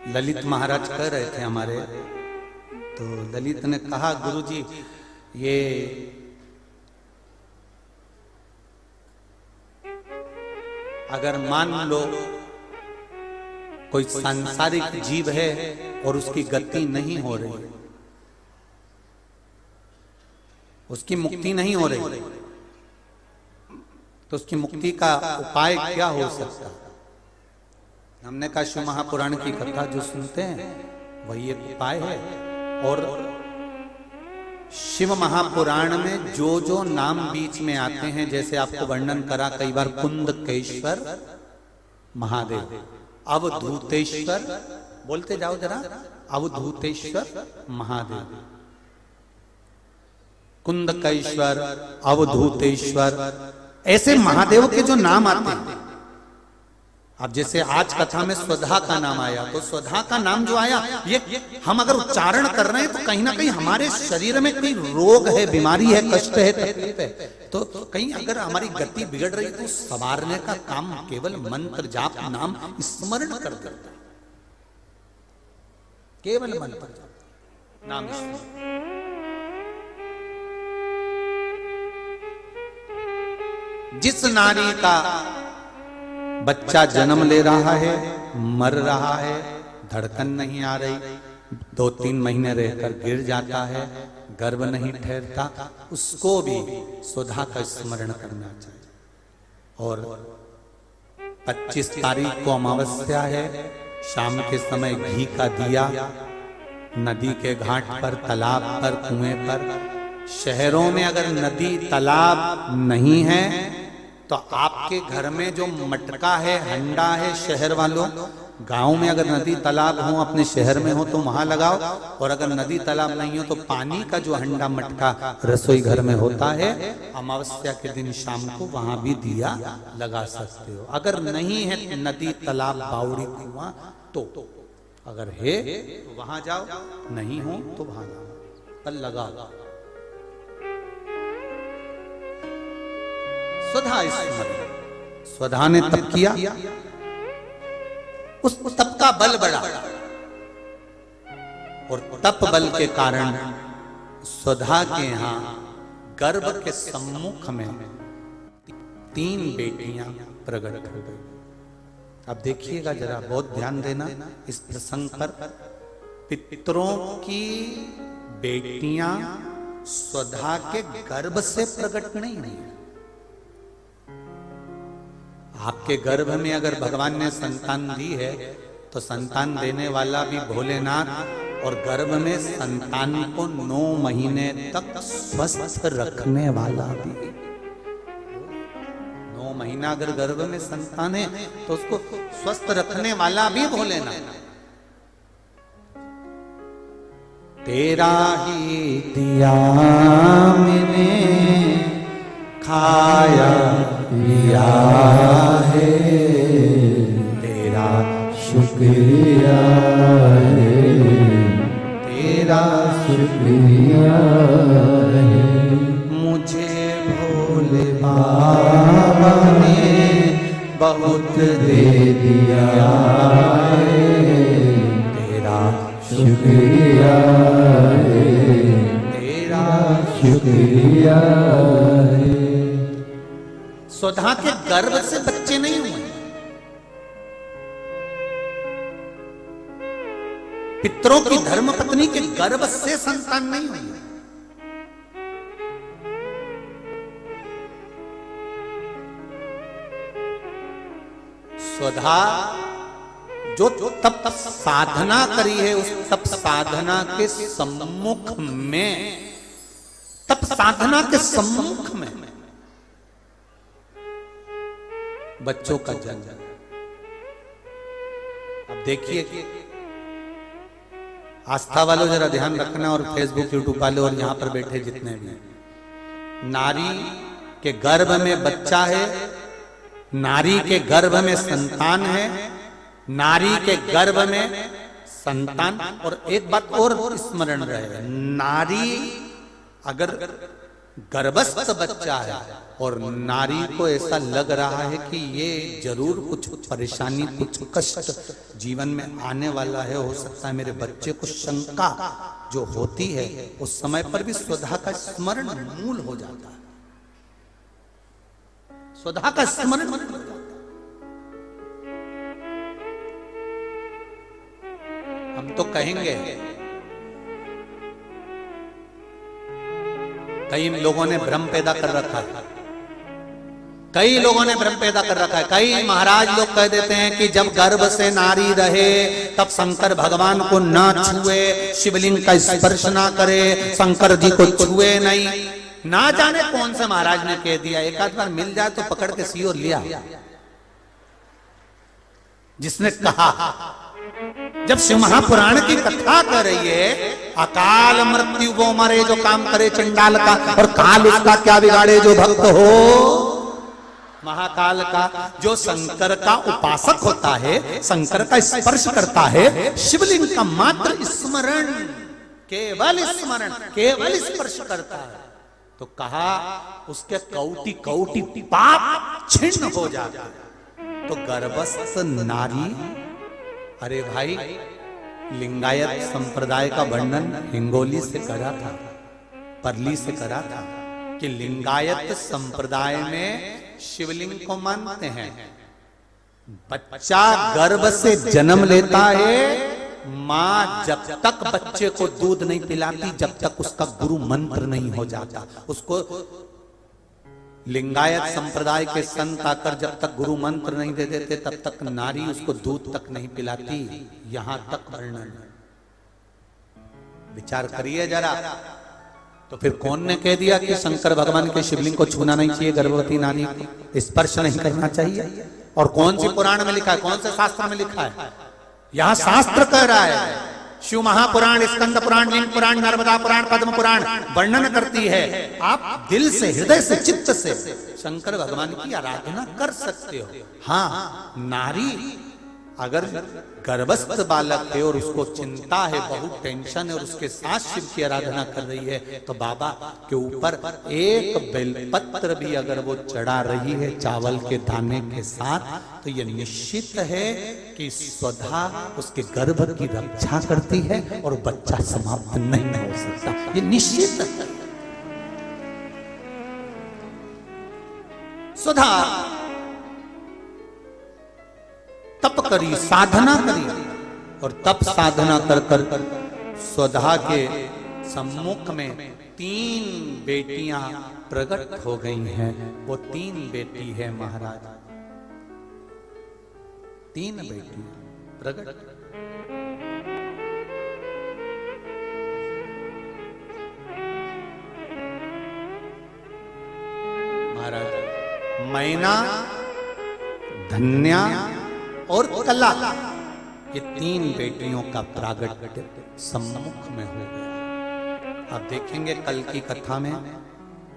ललित महाराज कह रहे थे हमारे, तो ललित ने कहा गुरुजी ये अगर मान लो कोई सांसारिक जीव है और उसकी गति नहीं हो रही, उसकी मुक्ति नहीं हो रही, तो उसकी मुक्ति का उपाय क्या हो सकता है? हमने कहा शिव महापुराण की कथा जो सुनते हैं वही एक उपाय है। और शिव महापुराण में जो जो नाम बीच में आते हैं, जैसे आपको वर्णन करा कई बार, कुंदकेश्वर महादेव, अवधूतेश्वर, बोलते जाओ जरा, अवधूतेश्वर महादेव, कुंदकेश्वर, अवधूतेश्वर, ऐसे महादेव के जो नाम आते हैं। अब जैसे आज कथा में स्वधा का नाम आया, तो स्वधा का नाम जो आया, ये हम अगर उच्चारण कर रहे हैं तो कहीं ना कहीं हमारे शरीर में कोई रोग है, बीमारी है, कष्ट है, तकलीफ है, तो कहीं अगर हमारी गति बिगड़ रही है तो संवारने का काम केवल मंत्र जाप नाम स्मरण कर देता है, केवल मंत्र जाप नाम स्मरण। जिस नारी का बच्चा जन्म ले रहा है, मर रहा है, धड़कन नहीं आ रही, 2-3 महीने रहकर गिर जाता है, गर्भ नहीं ठहरता, उसको भी सुधा का स्मरण करना चाहिए। और 25 तारीख को अमावस्या है, शाम के समय घी का दिया नदी के घाट पर, तालाब पर, कुएं पर। शहरों में अगर नदी तालाब नहीं है तो आपके घर में जो मटका है, हंडा है, शहर वालों, गांव में अगर नदी तालाब हो, अपने शहर में हो तो वहां लगाओ। और अगर नदी तालाब नहीं हो तो पानी का जो हंडा मटका रसोई घर में होता है, अमावस्या के दिन शाम को वहां भी दिया लगा सकते हो। अगर नहीं है नदी तालाब बावड़ी कुआं तो अगर है तो वहां जाओ, नहीं हो तो वहां जाओ, पर लगाओ। स्वधा स्मरण, स्वधा ने तप किया, उस तप का बल बढ़ा, और तप बल के कारण स्वधा के यहां गर्भ के सम्मुख में 3 बेटियां प्रकट हो गई। अब देखिएगा जरा, बहुत ध्यान देना इस प्रसंग पर। पितरों की बेटियां स्वधा के गर्भ से प्रकट नहीं हुई। आपके गर्भ में अगर भगवान ने संतान दी है तो संतान देने वाला भी भोलेनाथ, और गर्भ में संतान को 9 महीने तक स्वस्थ रखने वाला भी। 9 9 महीना अगर गर्भ में संतान है तो उसको स्वस्थ रखने वाला भी भोलेनाथ। तेरा ही दिया मैंने खाया पिया है, तेरा शुक्रिया है, तेरा शुक्रिया है। मुझे भोले बाबा ने बहुत दे दिया है, तेरा शुक्रिया है, तेरा शुक्रिया है। सुधा के गर्भ से बच्चे नहीं हुए, पितरों की धर्म पत्नी के गर्भ से संतान नहीं हुई। सुधा जो तप साधना करी है, उस तप साधना के सम्मुख में, तप साधना के सम्मुख में बच्चों का जन्म। अब देखिए, आस्था वालों जरा ध्यान रखना, और फेसबुक यूट्यूब वाले और यहां पर बैठे जितने भी, नारी के गर्भ में बच्चा है, नारी के गर्भ में संतान है, नारी के गर्भ में संतान। और एक बात और स्मरण रहे, नारी अगर गर्भस्थ बच्चा है और नारी को ऐसा लग रहा है कि ये जरूर कुछ परेशानी, कुछ कष्ट जीवन में आने वाला है, हो सकता है मेरे बच्चे को, शंका जो होती है उस समय पर भी सुधा का स्मरण मूल हो जाता है, सुधा का स्मरण मूल हो जाता है। हम तो कहेंगे, कई लोगों ने भ्रम पैदा कर रखा है, कई लोगों ने भ्रम पैदा कर रखा है। कई महाराज लोग कह देते हैं कि जब गर्भ से नारी रहे तब शंकर भगवान को ना छुए, शिवलिंग का स्पर्श ना करे, शंकर जी को छुए नहीं। ना जाने कौन से महाराज ने कह दिया, एक आध बार मिल जाए तो पकड़ के सी और लिया, जिसने कहा। जब शिव महापुराण की कथा कर रही है, अकाल मृत्यु वो मरे जो काम करे चंडाल का, और काल उसका क्या बिगाड़े जो भक्त हो महाकाल का। जो शंकर का उपासक होता है, शंकर का स्पर्श करता है, शिवलिंग का मात्र स्मरण, केवल स्मरण, केवल स्पर्श करता है, तो कहा उसके कौटि कौटि पाप छिन्न हो जाता है। तो गर्भस्थ नारी, अरे भाई, लिंगायत संप्रदाय का वर्णन हिंगोली से करा था, परली से करा था, कि लिंगायत संप्रदाय में शिवलिंग को मानते हैं। बच्चा गर्भ से जन्म लेता है, मां जब तक बच्चे को दूध नहीं पिलाती, जब तक उसका गुरु मंत्र नहीं हो जाता। उसको लिंगायत संप्रदाय के संत आकर जब तक गुरु मंत्र नहीं दे देते, तब तक नारी उसको दूध तक नहीं पिलाती। यहां तक वर्णन, विचार करिए जरा। तो फिर कौन ने कह दिया कि शंकर भगवान के शिवलिंग को छूना नहीं चाहिए, गर्भवती नारी को स्पर्श नहीं करना चाहिए? और कौन सी पुराण में लिखा है, कौन से शास्त्र में लिखा है? यहां शास्त्र कह रहा है, शिव महापुराण, स्कंद पुराण, लिंग पुराण, नर्मदा पुराण, पद्म पुराण वर्णन करती है। आप दिल से, हृदय से, चित्त से शंकर भगवान की आराधना कर सकते हो। हाँ, नारी अगर गर्भस्थ बालक है और उसको चिंता है, बहुत टेंशन है, और उसके साथ शिव की आराधना कर रही है, तो बाबा के ऊपर एक बेलपत्र भी अगर वो चढ़ा रही है चावल के दाने के साथ, तो ये निश्चित है कि स्वधा उसके गर्भ की रक्षा करती है और बच्चा समाप्त नहीं हो सकता, ये निश्चित है। स्वधा तप करी, साधना करी, और तप साधना कर कर स्वधा के सम्मुख में 3 बेटियां प्रकट हो गई हैं। वो 3 बेटी है महाराज, 3 बेटी प्रकट। महाराज मैना, धन्या और कला, ये तीन बेटियों का प्रागट्य सम्मुख में हो गया। अब देखेंगे कल की कथा में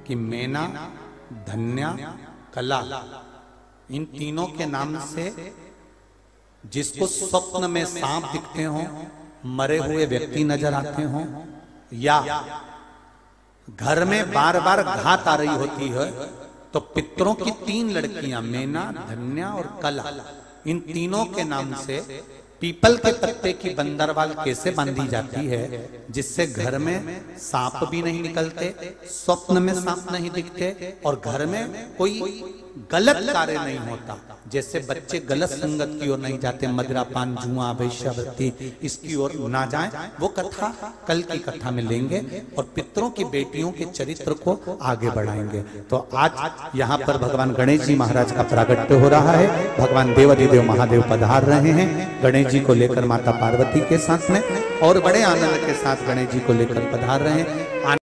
कि मैना, धन्या, कला, इन तीनों के नाम से जिसको स्वप्न में सांप दिखते हों, मरे हुए व्यक्ति नजर आते हों, या घर में बार बार घात आ रही होती है, तो पितरों की तीन लड़कियां मैना, धन्या और कला, इन तीनों के नाम से पीपल के पत्ते की बंदरवाल कैसे बांधी जाती है, जिससे घर में सांप भी नहीं निकलते, स्वप्न में सांप नहीं दिखते और घर में कोई गलत कार्य नहीं होता। जैसे बच्चे गलत संगत की ओर नहीं जाते, मदिरापान, जुआ, वेश्यावृत्ति, इसकी ओर ना जाएं, वो कथा कल की कथा में लेंगे और पितरों की बेटियों के चरित्र को आगे बढ़ाएंगे। तो आज यहाँ पर भगवान गणेश जी महाराज का प्रागट्य हो रहा है। भगवान देवाधिदेव महादेव पधार रहे हैं गणेश जी को लेकर माता पार्वती के साथ में, और बड़े आनंद के साथ गणेश जी को लेकर पधार रहे हैं।